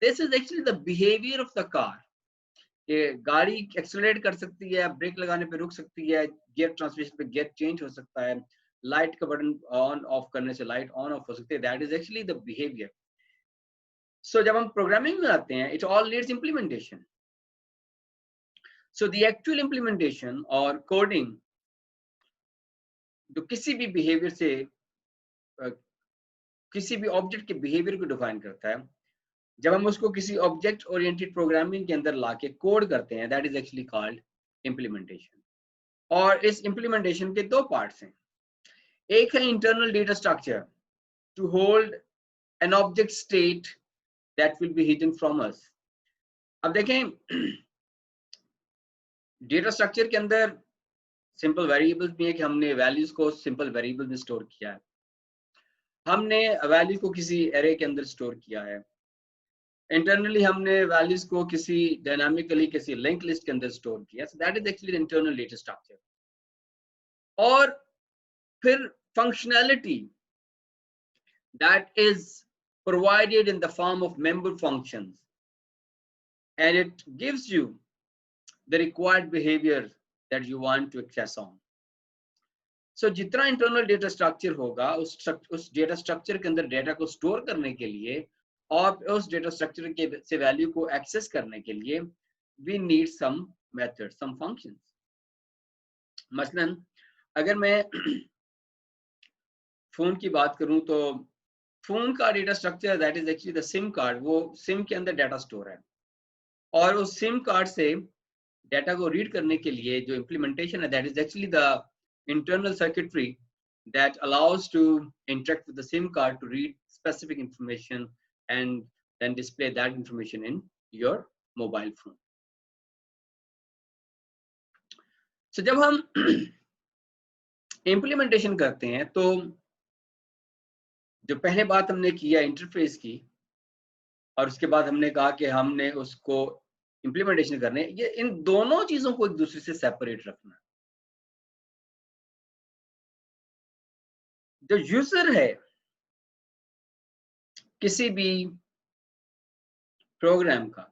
this is actually the behaviour of the car. कि गाड़ी एक्सेलरेट कर सकती है, ब्रेक लगाने पे रुक सकती है, गियर ट्रांसमिशन पे गियर चेंज हो सकता है, लाइट का बटन ऑन ऑफ करने से लाइट ऑन ऑफ हो सकती है। That is actually the behaviour. So जब हम प्रोग्रामिंग में आते हैं, it all needs implementation. So the actual implementation और कोडिंग जो किसी भी बिहेवियर से किसी भी ऑब्जेक्ट के बिहेवियर को डिफाइन करता है, जब हम उसको किसी ऑब्जेक्ट ओरिएंटेड प्रोग्रामिंग के अंदर लाके कोड करते हैं, that is actually called implementation. और इस इम्प्लीमेंटेशन के दो पार्ट्स हैं। एक है internal data structure to hold an object state that will be hidden from us. अब देखें, डेटा स्ट्रक्चर के अंदर सिंपल वेरिएबल्स भी है कि हमने वैल्यूज को सिंपल वेरिएबल में स्टोर किया है, हमने वैल्यू को किसी एरे के अंदर स्टोर किया है, इंटरनली हमने वैल्यूज को किसी डायनामिकली किसी लिंक लिस्ट के अंदर स्टोर किया। So that is actually the internal data structure. और फिर functionality that is provided in the form of member functions, and it gives you the required behavior that you want to access on. So जितना internal data structure होगा, उस data structure के अंदर data को store करने के लिए और उस data structure के से value को access करने के लिए we need some methods, some functions. मसलन अगर मैं फोन की बात करूं तो फोन का data structure that is actually the SIM card, वो सिम के अंदर डाटा स्टोर है और उस सिम कार्ड से डाटा को रीड करने के लिए जो इम्प्लीमेंटेशन है, that is actually the internal circuitry that allows to interact with the SIM card to read specific information and then display that information in your mobile phone. So जब हम implementation करते हैं तो जो पहले बात हमने किया इंटरफेस की और उसके बाद हमने कहा कि हमने उसको इम्प्लीमेंटेशन करने, ये इन दोनों चीजों को एक दूसरे से सेपरेट रखना। जो यूजर है किसी भी प्रोग्राम का,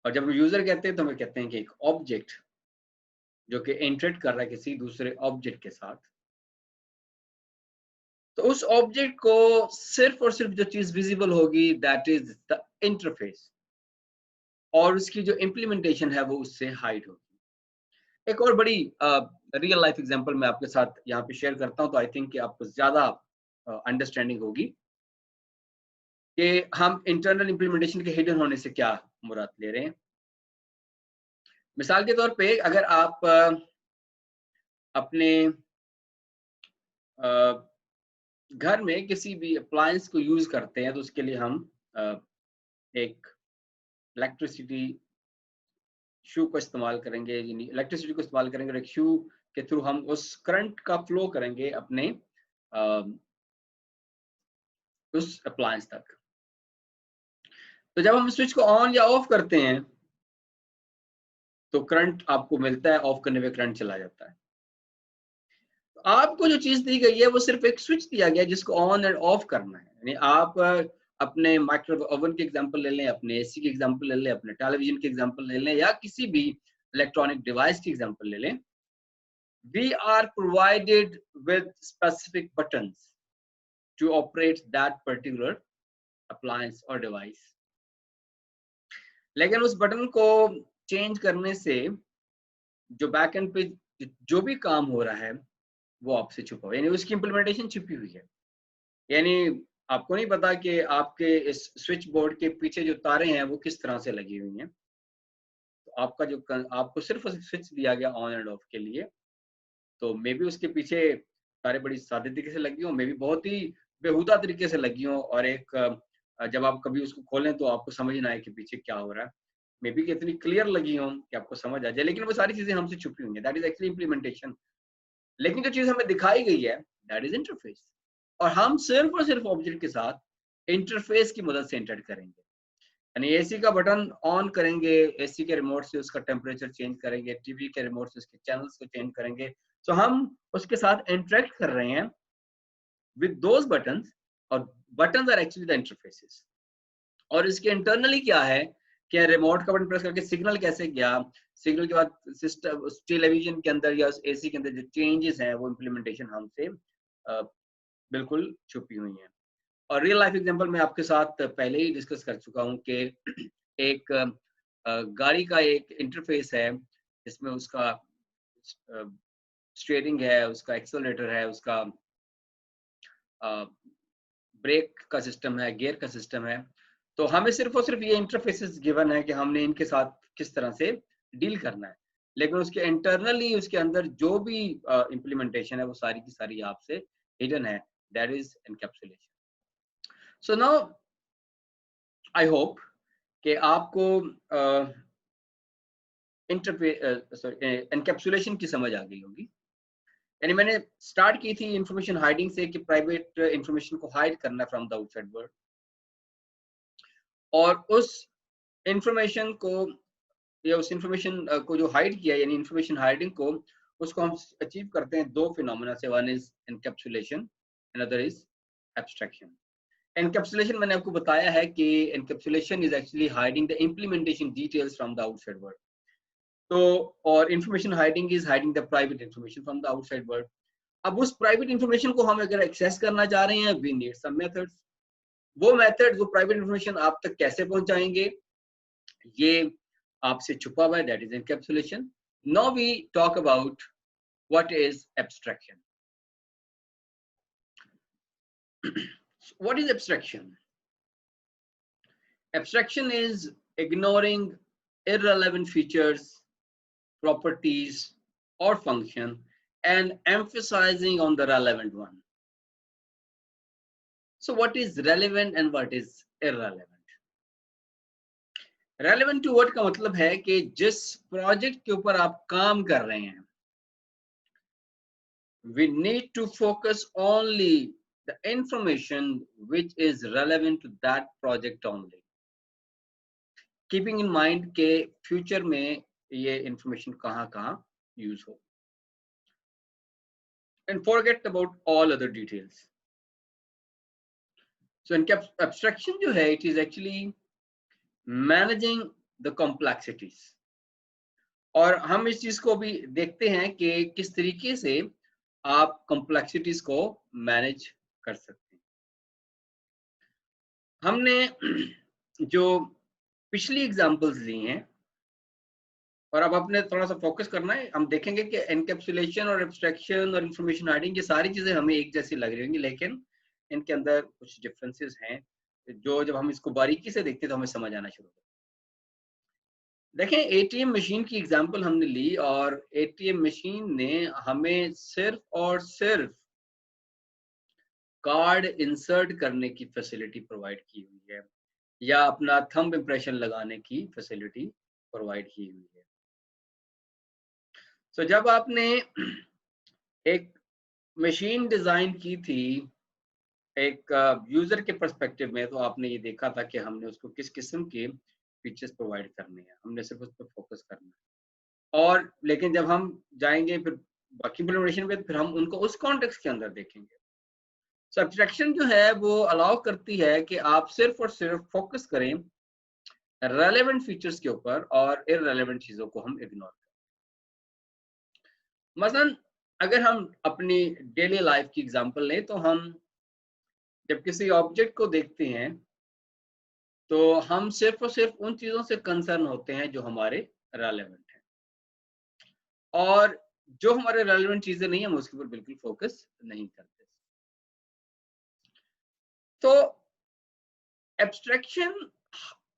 और जब यूजर कहते हैं तो हम कहते हैं कि एक ऑब्जेक्ट जो कि इंटरेक्ट कर रहा है किसी दूसरे ऑब्जेक्ट के साथ, तो उस ऑब्जेक्ट को सिर्फ और सिर्फ जो चीज विजिबल होगी दैट इज द इंटरफेस, और उसकी जो इम्प्लीमेंटेशन है वो उससे हाइड होगी। एक और बड़ी रियल लाइफ एग्जांपल मैं आपके साथ यहाँ पे शेयर करता हूँ, तो आई थिंक कि आपको ज्यादा अंडरस्टैंडिंग होगी कि हम इंटरनल इम्प्लीमेंटेशन के हिडन होने से क्या मुराद ले रहे हैं। मिसाल के तौर पे अगर आप अपने घर में किसी भी अप्लायंस को यूज करते हैं तो उसके लिए हम एक इलेक्ट्रिसिटी शू को इस्तेमाल करेंगे, इलेक्ट्रिसिटी को इस्तेमाल करेंगे और एक शू के थ्रू हम उस करंट का फ्लो करेंगे अपने उस अप्लायंस तक। तो जब हम स्विच को ऑन या ऑफ करते हैं तो करंट आपको मिलता है, ऑफ करने पे करंट चला जाता है। तो आपको जो चीज दी गई है वो सिर्फ एक स्विच दिया गया जिसको ऑन एंड ऑफ करना है। यानी आप अपने माइक्रोवेव ओवन की एग्जांपल ले लें, अपने एसी की एग्जांपल ले लें, अपने टेलीविजन की एग्जांपल ले लें, या किसी भी इलेक्ट्रॉनिक डिवाइस की एग्जांपल ले लें, we are provided with specific buttons to operate that particular appliance or device. लेकिन उस बटन को चेंज करने से जो बैकएंड पे जो भी काम हो रहा है वो आपसे छुपा हुआ, यानी उसकी इम्प्लीमेंटेशन छुपी हुई है। यानी आपको नहीं पता कि आपके इस स्विच बोर्ड के पीछे जो तारे हैं वो किस तरह से लगी हुई हैं। तो आपको सिर्फ स्विच दिया गया ऑन एंड ऑफ के लिए, तो मे बी उसके पीछे तारे बड़ी सादे तरीके से लगी हों, मे बी बहुत ही बेहुदा तरीके से लगी हों, और एक जब आप कभी उसको खोलें तो आपको समझ ना आए कि पीछे क्या हो रहा है। मे बी कि इतनी क्लियर लगी हों कि आपको समझ आ जाए, लेकिन वो सारी चीजें हमसे छुपी हुई हैं। That is actually implementation. लेकिन जो चीज हमें दिखाई गई है दैट इज इंटरफेस, और हम सिर्फ और सिर्फ ऑब्जेक्ट के साथ इंटरफेस की मदद से इंटरेक्ट करेंगे। यानी एसी का बटन ऑन करेंगे, एसी के रिमोट से उसका टेम्परेचर चेंज करेंगे, टीवी के रिमोट से उसके चैनल्स को चेंज करेंगे। तो हम उसके साथ इंटरेक्ट कर रहे हैं विद दोज बटन्स, और buttons are actually the interfaces. और इसके इंटरनली क्या है कि रिमोट का बटन प्रेस करके सिग्नल कैसे गया, सिग्नल के बाद सिस्टम टेलीविजन के अंदर या एसी के अंदर जो चेंजेस हैं वो इम्प्लीमेंटेशन हमसे बिल्कुल छुपी हुई हैं। और रियल लाइफ एग्जांपल मैं आपके साथ पहले ही डिस्कस कर चुका हूँ कि एक गाड़ी का एक इंटरफेस है जिसमें उसका स्टीयरिंग है, उसका एक्सेलरेटर है, उसका ब्रेक का सिस्टम है, गियर का सिस्टम है। तो हमें सिर्फ और सिर्फ ये इंटरफेसेस गिवन है कि हमने इनके साथ किस तरह से डील करना है, लेकिन उसके इंटरनली उसके अंदर जो भी इम्प्लीमेंटेशन है वो सारी की सारी आपसे हिडन है। That is encapsulation. So now I hope कि आपको एनकैप्सुलेशन की समझ आ गई होगी। यानी मैंने स्टार्ट की थी इंफॉर्मेशन हाइडिंग से कि प्राइवेट इंफॉर्मेशन को हाइड करना फ्रॉम द आउटसाइड वर्ल्ड, और उस इंफॉर्मेशन को या उस इंफॉर्मेशन को जो हाइड किया, यानी इंफॉर्मेशन हाइडिंग को, उसको हम अचीव करते हैं दो फिनोमेना से। One is encapsulation, another is abstraction. Encapsulation मैंने आपको बताया है कि encapsulation is actually hiding the implementation details from the outside world. तो और information hiding is hiding the private information from the outside world. अब उस प्राइवेट इंफॉर्मेशन को हम अगर एक्सेस करना चाह रहे हैं, वी नीड सम मेथड्स। वो मेथड्स, वो प्राइवेट इंफॉर्मेशन आप तक कैसे पहुंचाएंगे, ये आपसे छुपा हुआ है। That is encapsulation. Now we talk about what is abstraction. What is abstraction? Abstraction is ignoring irrelevant features, properties, or function and emphasizing on the relevant one. So what is relevant and what is irrelevant? Relevant to what का मतलब है कि जिस project के ऊपर आप काम कर रहे हैं, we need to focus only the information which is relevant to that project only, keeping in mind के फ्यूचर में ये इंफॉर्मेशन कहाँ यूज हो, and forget about all other details. So abstraction जो है, it is actually managing the complexities. और हम इस चीज को भी देखते हैं कि किस तरीके से आप complexities को मैनेज कर सकते हैं। हमने जो पिछली एग्जांपल्स ली हैं, और अब अपने थोड़ा सा फोकस करना है, हम देखेंगे कि एनकैप्सुलेशन और एब्स्ट्रैक्शन और इंफॉर्मेशन हाइडिंग, ये सारी चीजें हमें एक जैसी लग रही होंगी, लेकिन इनके अंदर कुछ डिफरेंसेस हैं जो जब हम इसको बारीकी से देखते हैं तो हमें समझ आना शुरू होता है। देखें, एटीएम मशीन की एग्जांपल हमने ली, और एटीएम मशीन ने हमें सिर्फ और सिर्फ कार्ड इंसर्ट करने की फैसिलिटी प्रोवाइड की हुई है, या अपना थंब इंप्रेशन लगाने की फैसिलिटी प्रोवाइड की हुई है। तो जब आपने एक मशीन डिजाइन की थी एक यूजर के पर्सपेक्टिव में, तो आपने ये देखा था कि हमने उसको किस किस्म के फीचर्स प्रोवाइड करने हैं, हमने सिर्फ उस पर फोकस करना है। और लेकिन जब हम जाएंगे फिर बाकी इम्प्लीमेंटेशन पे, फिर हम उनको उस कॉन्टेक्स्ट के अंदर देखेंगे। सो एब्स्ट्रैक्शन जो है वो अलाउ करती है कि आप सिर्फ और सिर्फ फोकस करें रेलेवेंट फीचर्स के ऊपर, और इररेलेवेंट चीजों को हम इग्नोर करें। मसलन अगर हम अपनी डेली लाइफ की एग्जांपल लें, तो हम जब किसी ऑब्जेक्ट को देखते हैं तो हम सिर्फ और सिर्फ उन चीजों से कंसर्न होते हैं जो हमारे रेलेवेंट हैं, और जो हमारे रेलेवेंट चीजें नहीं है हम उसके ऊपर बिल्कुल फोकस नहीं करते। तो abstraction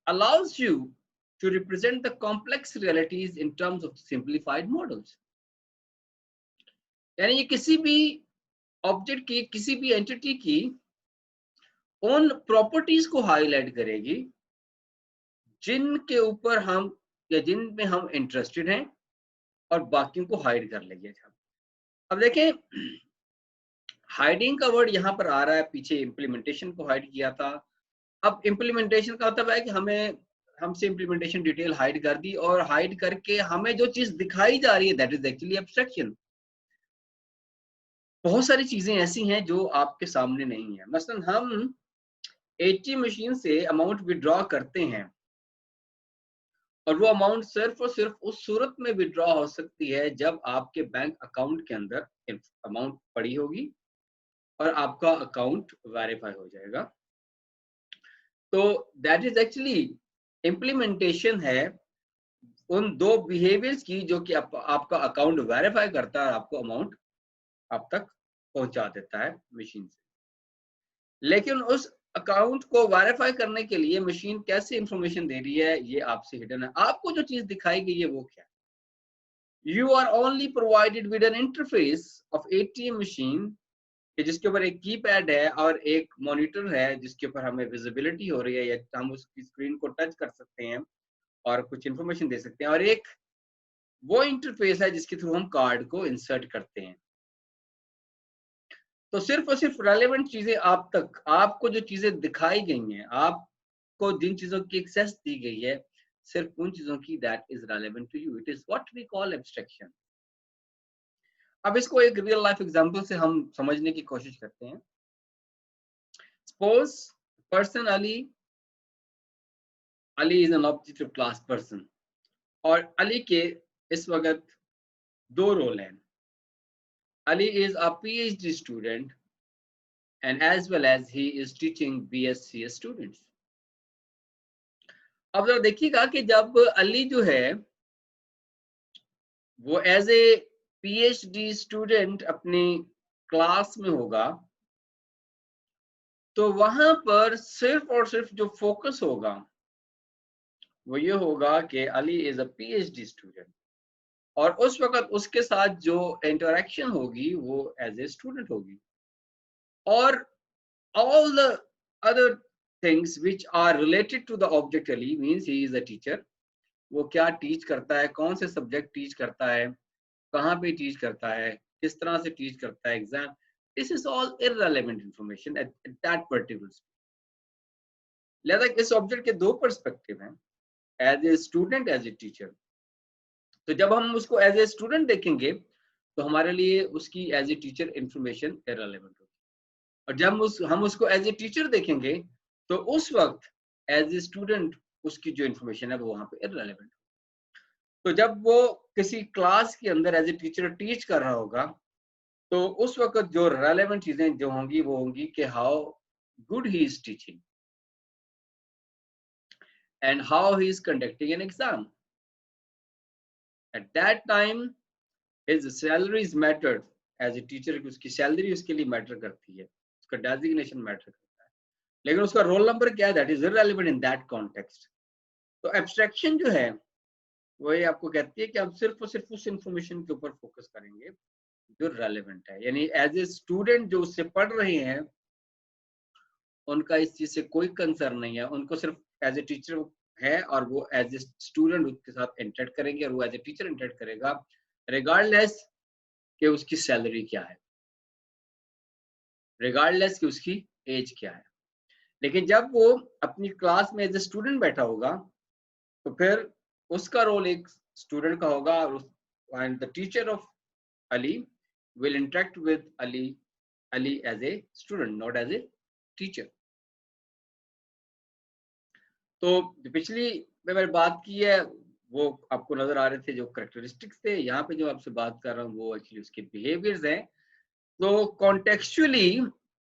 allows you to represent the complex realities in terms of simplified models. यानी ये किसी भी ऑब्जेक्ट की, किसी भी एंटिटी की उन प्रॉपर्टीज को हाईलाइट करेगी जिनके ऊपर हम या जिनमें हम इंटरेस्टेड हैं, और बाकियों को हाइड कर लेंगे। अब देखें, हाइडिंग का वर्ड यहाँ पर आ रहा है, पीछे इम्प्लीमेंटेशन को हाइड किया था। अब इम्प्लीमेंटेशन का मतलब है कि हमसे इम्प्लीमेंटेशन डिटेल हाइड कर दी, और हाइड करके हमें जो चीज दिखाई जा रही है दैट इज एक्चुअली एब्स्ट्रैक्शन। बहुत सारी चीजें ऐसी हैं जो आपके सामने नहीं है। मसलन हम एटीएम मशीन से अमाउंट विड्रॉ करते हैं, और वो अमाउंट सिर्फ और सिर्फ उस सूरत में विड्रॉ हो सकती है जब आपके बैंक अकाउंट के अंदर अमाउंट पड़ी होगी और आपका अकाउंट वेरीफाई हो जाएगा। तो दैट इज एक्चुअली इम्प्लीमेंटेशन है उन दो बिहेवियर्स की, जो कि आपका अकाउंट वेरीफाई करता है और आपको अमाउंट आप तक पहुंचा देता है मशीन से। लेकिन उस अकाउंट को वेरीफाई करने के लिए मशीन कैसे इंफॉर्मेशन दे रही है ये आपसे हिडन है। आपको जो चीज दिखाई गई है वो क्या है? You are only provided with an interface of ATM machine, जिसके ऊपर एक कीपैड है और एक मॉनिटर है जिसके ऊपर हमें विजिबिलिटी हो रही है, या हम उसकी स्क्रीन को टच कर सकते हैं और कुछ इंफॉर्मेशन दे सकते हैं, और एक वो इंटरफेस है जिसके थ्रू हम कार्ड को इंसर्ट करते हैं। तो सिर्फ और सिर्फ रेलेवेंट चीजें आप तक, आपको जो चीजें दिखाई गई हैं, आपको जिन चीजों की एक्सेस दी गई है, सिर्फ उन चीजों की that is relevant to you. It is what we call abstraction. अब इसको एक रियल लाइफ एग्जांपल से हम समझने की कोशिश करते हैं। Suppose person Ali is an objective class person, और अली के इस वक्त दो रोल हैं। Ali is a PhD student and as well as he is teaching BSc students. अब जरा देखिएगा कि जब अली जो है वो एज ए PhD स्टूडेंट अपनी क्लास में होगा, तो वहां पर सिर्फ और सिर्फ जो फोकस होगा वो ये होगा कि Ali is a PhD student, और उस वक्त उसके साथ जो इंटरेक्शन होगी वो एज ए स्टूडेंट होगी, और all the other things which are related to the object Ali means he is a teacher. वो क्या टीच करता है, कौन से सब्जेक्ट टीच करता है, कहाँ पे टीच करता है, किस तरह से टीच करता है, exam, this is all irrelevant information at that particular. लिहाजा इस ऑब्जेक्ट के दो पर्सपेक्टिव हैं, as a student, as a teacher. तो जब हम उसको एज ए स्टूडेंट देखेंगे तो हमारे लिए उसकी as a teacher information irrelevant होगी, और जब हम उसको एज ए टीचर देखेंगे तो उस वक्त एज ए स्टूडेंट उसकी जो इंफॉर्मेशन है वो वहां पे इररिलेवेंट। तो जब वो किसी क्लास के अंदर एज ए टीचर टीच कर रहा होगा तो उस वक्त जो रेलेवेंट चीजें जो होंगी वो होंगी कि how good he is teaching and how he is conducting an exam. At that time his salary is mattered. As a teacher उसकी सैलरी उसके लिए मैटर करती है, उसका डेजिग्नेशन मैटर करता है, लेकिन उसका रोल नंबर क्या है that is irrelevant in that context. तो एब्स्ट्रैक्शन जो है वो ये आपको कहती है कि आप सिर्फ और सिर्फ उस इंफॉर्मेशन के ऊपर फोकस करेंगे जो रेलेवेंट है, यानी एज ए स्टूडेंट जो उससे पढ़ रहे हैं उनका इस चीज से कोई कंसर्न नहीं है, उनको सिर्फ एज ए टीचर है और वो एज ए स्टूडेंट उसके साथ इंटरेक्ट करेंगे, और वो एज ए टीचर इंटरेक्ट करेगा रिगार्डलेस कि उसकी सैलरी क्या है, रिगार्डलेस कि उसकी एज क्या है। लेकिन जब वो अपनी क्लास में एज ए स्टूडेंट बैठा होगा तो फिर उसका रोल एक स्टूडेंट का होगा, and the teacher of Ali will interact with Ali as a student, not as a teacher. तो पिछली में मैंने बात की है वो आपको नजर आ रहे थे जो करेक्टरिस्टिक्स थे, यहाँ पे जो आपसे बात कर रहा हूँ वो एक्चुअली उसके बिहेवियर्स हैं। तो contextually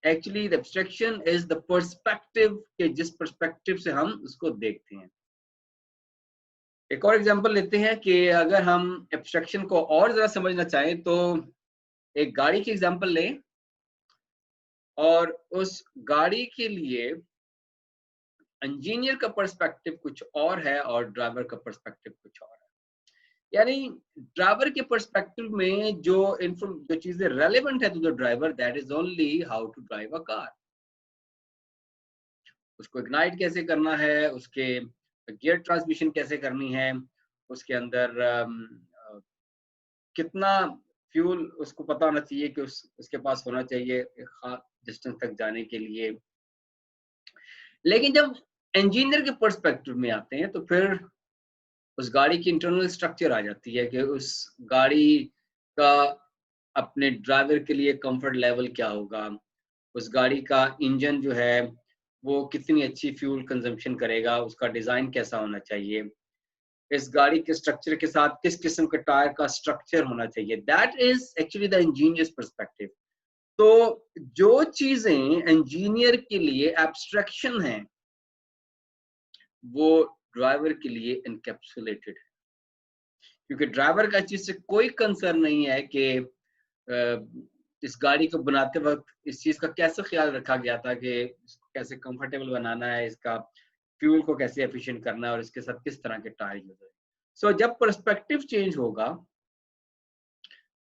actually the abstraction is the perspective के जिस पर्सपेक्टिव से हम उसको देखते हैं। एक और एग्जांपल लेते हैं कि अगर हम एब्स्ट्रैक्शन को और जरा समझना चाहें तो एक गाड़ी की एग्जांपल लें और उस गाड़ी के लिए इंजीनियर का पर्सपेक्टिव कुछ और है और ड्राइवर का पर्सपेक्टिव कुछ और है। यानी ड्राइवर के पर्सपेक्टिव में जो चीजें रेलेवेंट है to the driver, that is only how to drive a car. उसको इग्नाइट कैसे करना है, उसके गियर ट्रांसमिशन कैसे करनी है, उसके अंदर कितना फ्यूल उसको पता होना चाहिए कि उसके पास होना चाहिए एक खास डिस्टेंस तक जाने के लिए। लेकिन जब इंजीनियर के पर्सपेक्टिव में आते हैं तो फिर उस गाड़ी की इंटरनल स्ट्रक्चर आ जाती है कि उस गाड़ी का अपने ड्राइवर के लिए कंफर्ट लेवल क्या होगा, उस गाड़ी का इंजन जो है वो कितनी अच्छी फ्यूल कंजम्पशन करेगा, उसका डिजाइन कैसा होना चाहिए, इस गाड़ी के स्ट्रक्चर के साथ किस किस्म के टायर का स्ट्रक्चर होना चाहिए। That is actually the engineers perspective. तो जो चीजें इंजीनियर के लिए एब्स्ट्रैक्शन है वो ड्राइवर के लिए एनकैप्सुलेटेड है, क्योंकि ड्राइवर का चीज से कोई कंसर्न नहीं है कि इस गाड़ी को बनाते वक्त इस चीज का कैसे ख्याल रखा गया था कि इसको कैसे कंफर्टेबल बनाना है, इसका फ्यूल को कैसे एफिशिएंट करना है और इसके साथ किस तरह के टायर यूज है। सो जब पर्सपेक्टिव चेंज होगा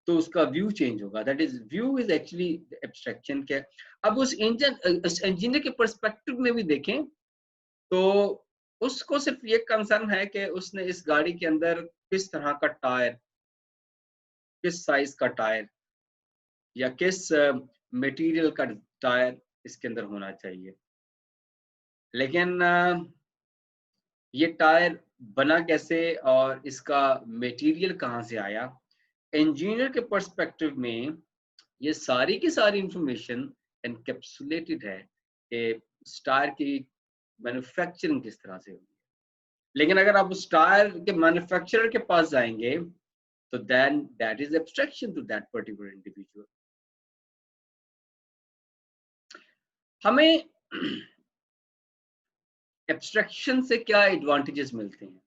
तो उसका व्यू चेंज होगा। That is view is actually abstraction के। अब उस इंजीनियर के पर्सपेक्टिव में भी देखें तो उसको सिर्फ ये कंसर्न है कि उसने इस गाड़ी के अंदर किस तरह का टायर, किस साइज का टायर या किस मटेरियल का टायर इसके अंदर होना चाहिए। लेकिन ये टायर बना कैसे और इसका मटेरियल कहाँ से आया, इंजीनियर के पर्सपेक्टिव में ये सारी की सारी इंफॉर्मेशन एनकैप्सुलेटेड है कि टायर की मैन्युफैक्चरिंग किस तरह से होगी। लेकिन अगर आप उस टायर के मैन्युफैक्चरर के पास जाएंगे तो then that is abstraction to that particular individual. हमें एब्स्ट्रैक्शन से क्या एडवांटेजेस मिलते हैं?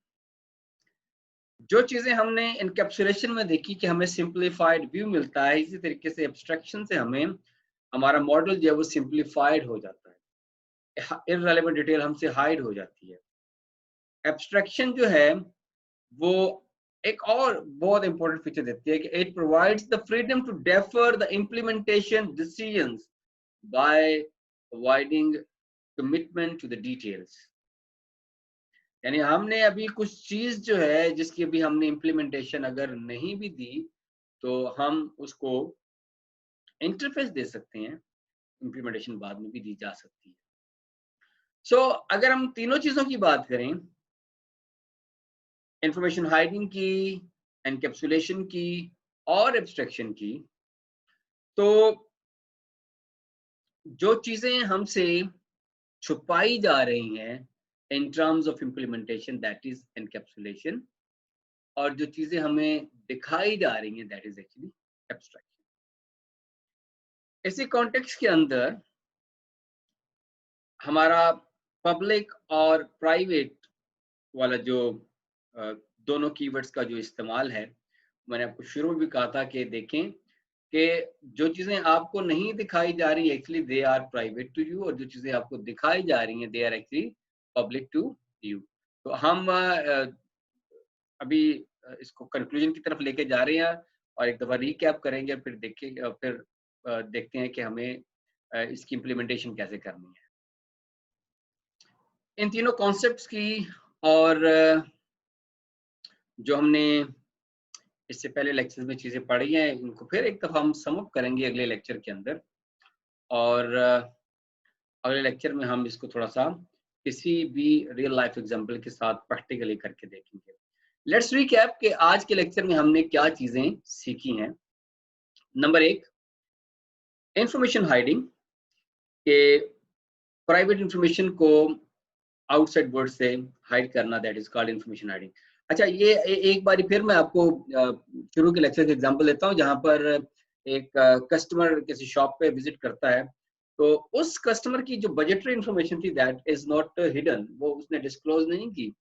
जो चीजें हमने एनकैप्सुलेशन में देखी कि हमें सिंप्लीफाइड व्यू मिलता है, इसी तरीके से एब्स्ट्रैक्शन से हमें हमारा मॉडल जो है वो सिंप्लीफाइड हो जाता है, इररिलेवेंट डिटेल हमसे हाइड हो जाती है। एब्स्ट्रैक्शन जो है वो एक और बहुत इंपॉर्टेंट फीचर देती है कि it provides the freedom to defer the implementation decisions by avoiding commitment to the details. यानी हमने अभी कुछ चीज जो है जिसकी अभी हमने इम्प्लीमेंटेशन अगर नहीं भी दी तो हम उसको इंटरफेस दे सकते हैं, इम्प्लीमेंटेशन बाद में भी दी जा सकती है। सो अगर हम तीनों चीजों की बात करें, इंफॉर्मेशन हाइडिंग की, एनकैप्सुलेशन की और एब्स्ट्रैक्शन की, तो जो चीजें हमसे छुपाई जा रही हैं in terms of implementation that is encapsulation, और जो चीजें हमें दिखाई जा रही हैं दैट इज एक्चुअली एब्स्ट्रैक्शन। इसी कॉन्टेक्स्ट के अंदर हमारा पब्लिक और प्राइवेट वाला जो दोनों कीवर्ड्स का जो इस्तेमाल है, मैंने आपको शुरू में भी कहा था कि देखें कि जो चीजें आपको नहीं दिखाई जा रही actually they are private to you, और जो चीजें आपको दिखाई जा रही हैं they are actually public to you. तो हम अभी इसको कंक्लूजन की तरफ लेके जा रहे हैं और एक दफा रीकैप करेंगे, फिर देखेंगे, फिर देखते हैं कि हमें इसकी इम्प्लीमेंटेशन कैसे करनी है। इन तीनों कॉन्सेप्ट्स की और जो हमने इससे पहले लेक्चर्स में चीजें पढ़ी हैं उनको फिर एक दफा हम सम अप करेंगे अगले लेक्चर के अंदर, और अगले लेक्चर में हम इसको थोड़ा सा किसी भी रियल लाइफ एग्जांपल के साथ प्रैक्टिकली करके देखेंगे। लेट्स रिकैप कि आज के लेक्चर में हमने क्या चीजें सीखी हैं। नंबर 1, इंफॉर्मेशन हाइडिंग, के प्राइवेट इंफॉर्मेशन को आउटसाइड वर्ड से हाइड करना, that is called information hiding. अच्छा, ये एक बारी फिर मैं आपको शुरू के लेक्चर का एग्जांपल देता हूँ जहां पर एक कस्टमर किसी शॉप पे विजिट करता है, तो उस कस्टमर की जो बजटरी इंफॉर्मेशन थी दैट इज नॉट हिडन, वो उसने डिस्क्लोज नहीं की।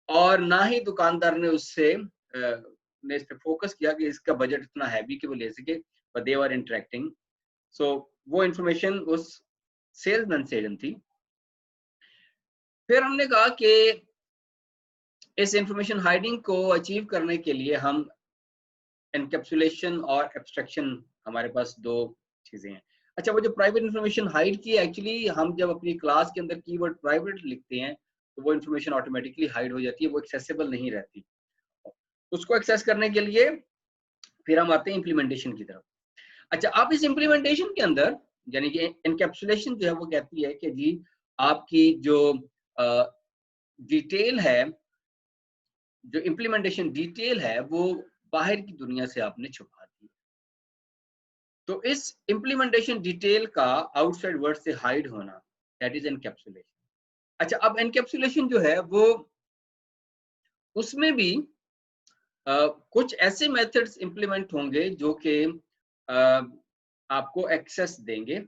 और ना ही दुकानदार ने उससे ने इस पे फोकस किया कि इसका बजट इतना हैवी कि वो ले सके, बट दे वर इंटरेक्टिंग। सो वो इंफॉर्मेशन उस सेल्समैन से थी। फिर हमने कहा कि इस इंफॉर्मेशन हाइडिंग को अचीव करने के लिए हम एनकैप्सुलेशन और एब्स्ट्रैक्शन, हमारे पास दो चीजें हैं। अच्छा, वो जो प्राइवेट इंफॉर्मेशन हाइड की है, एक्चुअली हम जब अपनी क्लास के अंदर कीवर्ड प्राइवेट लिखते हैं तो वो इंफॉर्मेशन ऑटोमेटिकली हाइड हो जाती है, वो एक्सेसिबल नहीं रहती। उसको एक्सेस करने के लिए फिर हम आते हैं इम्प्लीमेंटेशन की तरफ। अच्छा, आप इस इम्प्लीमेंटेशन के अंदर, यानी कि एनकैप्सुलेशन जो है वो कहती है कि जी आपकी जो डिटेल है, जो इम्प्लीमेंटेशन डिटेल है, वो बाहर की दुनिया से आपने छुपा दी। तो इस इम्प्लीमेंटेशन डिटेल का आउटसाइड वर्ल्ड से हाइड होना, दैट इज एनकैप्सुलेशन। अच्छा, अब एनकैप्सुलेशन जो है वो, उसमें भी कुछ ऐसे मेथड्स इंप्लीमेंट होंगे जो कि आपको एक्सेस देंगे,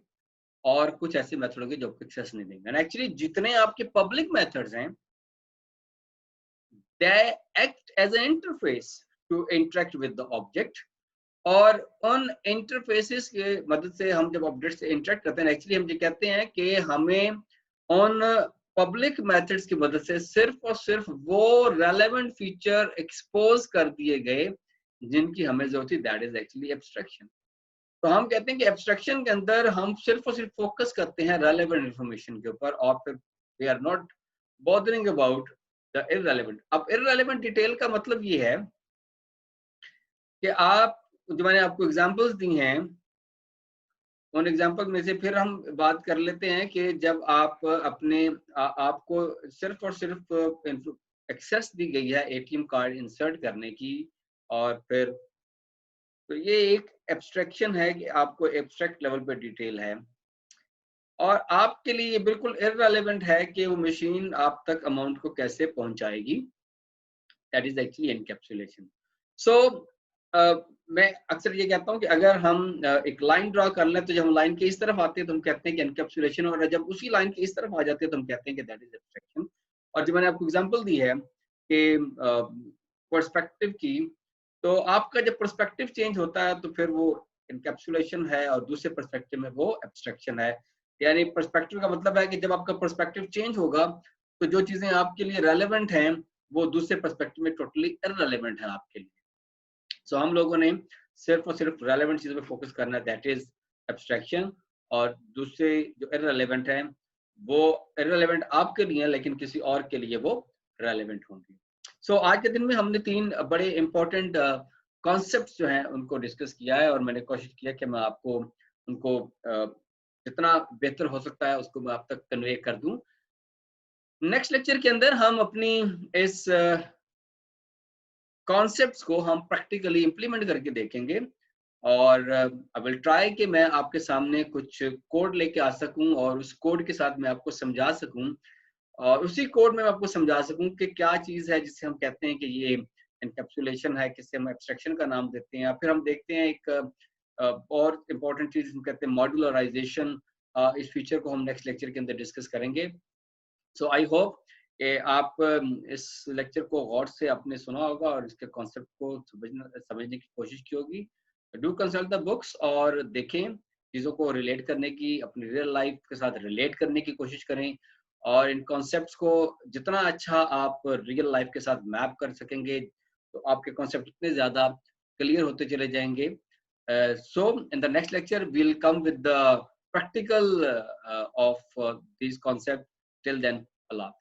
और कुछ ऐसे मेथड होंगे जो आपको एक्सेस नहीं देंगे। एंड एक्चुअली जितने आपके पब्लिक मेथड्स हैं, they act as an interface to interact with the object, और उन इंटरफेसेस के मदद से हम जब ऑब्जेक्ट से इंटरेक्ट करते हैं, एक्चुअली हम ये कहते हैं कि हमें उन पब्लिक मेथड्स की मदद से सिर्फ और सिर्फ वो रेलेवेंट फीचर एक्सपोज कर दिए गए जिनकी हमें जरूरत थी, दैट इज एक्चुअली एब्स्ट्रैक्शन। तो हम कहते हैं कि एब्स्ट्रैक्शन के अंदर हम सिर्फ और सिर्फ फोकस करते हैं रेलेवेंट इंफॉर्मेशन के ऊपर, और फिर we are not bothering about the irrelevant. अब इररेलेवेंट डिटेल का मतलब ये है कि आप, जो मैंने आपको एग्जांपल्स दी हैं, उन एग्जांपल में से फिर हम बात कर लेते हैं कि जब आप अपने आपको सिर्फ और सिर्फ एक्सेस दी गई है एटीएम कार्ड इंसर्ट करने की, और फिर तो ये एक एब्स्ट्रैक्शन है कि आपको एब्स्ट्रैक्ट लेवल पे डिटेल है, और आपके लिए ये बिल्कुल इररेलेवेंट है कि वो मशीन आप तक अमाउंट को कैसे पहुंचाएगी, दैट इज एक्चुअली एनकैप्सुलेशन। सो मैं अक्सर ये कहता हूँ कि अगर हम एक लाइन ड्रा कर लें, तो जब हम लाइन के इस तरफ आते हैं तो हम कहते हैं कि एनकैप्सुलेशन, और जब उसी लाइन के इस तरफ आ जाते हैं तो हम कहते हैं कि दैट इज एब्स्ट्रैक्शन। और जो मैंने आपको एग्जांपल दी है कि पर्सपेक्टिव की, तो आपका जब पर्सपेक्टिव चेंज होता है तो फिर वो एनकैप्सुलेशन है, और दूसरे पर्सपेक्टिव में वो एब्स्ट्रैक्शन है। यानी पर्सपेक्टिव का मतलब है कि जब आपका पर्सपेक्टिव चेंज होगा तो जो चीजें आपके लिए रेलेवेंट हैं वो दूसरे पर्सपेक्टिव में टोटली इररेलेवेंट है आपके लिए। सो हम लोगों ने सिर्फ और सिर्फ रेलेवेंट चीजों पे फोकस करना है, दैट इज एब्स्ट्रैक्शन, और दूसरे जो इररेलेवेंट है वो इररेलेवेंट आपके लिए है, लेकिन किसी और के लिए वो रेलेवेंट होंगे। सो आज के दिन में हमने तीन बड़े इंपॉर्टेंट कॉन्सेप्ट्स जो हैं उनको डिस्कस किया है, और मैंने कोशिश किया कि मैं आपको उनको जितना बेहतर हो सकता है उसको मैं आप तक कन्वे कर दूं। नेक्स्ट लेक्चर के अंदर हम अपनी इस कॉन्सेप्ट्स को हम प्रैक्टिकली इंप्लीमेंट करके देखेंगे, और आई विल ट्राई कि मैं आपके सामने कुछ कोड लेके आ सकूं, और उस कोड के साथ मैं आपको समझा सकूं, और उसी कोड में मैं आपको समझा सकूं कि क्या चीज़ है जिसे हम कहते हैं कि ये एनकैप्सुलेशन है, किसे हम एब्स्ट्रैक्शन का नाम देते हैं, या फिर हम देखते हैं एक और इम्पोर्टेंट चीज़ हम कहते हैं मॉड्यूलराइजेशन। इस फीचर को हम नेक्स्ट लेक्चर के अंदर डिस्कस करेंगे। सो आई होप कि आप इस लेक्चर को गौर से आपने सुना होगा और इसके कॉन्सेप्ट को समझने की कोशिश की होगी। डू कंसल्ट द बुक्स, और देखें चीज़ों को रिलेट करने की, अपनी रियल लाइफ के साथ रिलेट करने की कोशिश करें, और इन कॉन्सेप्ट्स को जितना अच्छा आप रियल लाइफ के साथ मैप कर सकेंगे तो आपके कॉन्सेप्ट उतने ज़्यादा क्लियर होते चले जाएंगे। So in the next lecture we'll come with the practical of these concepts. Till then, Allah.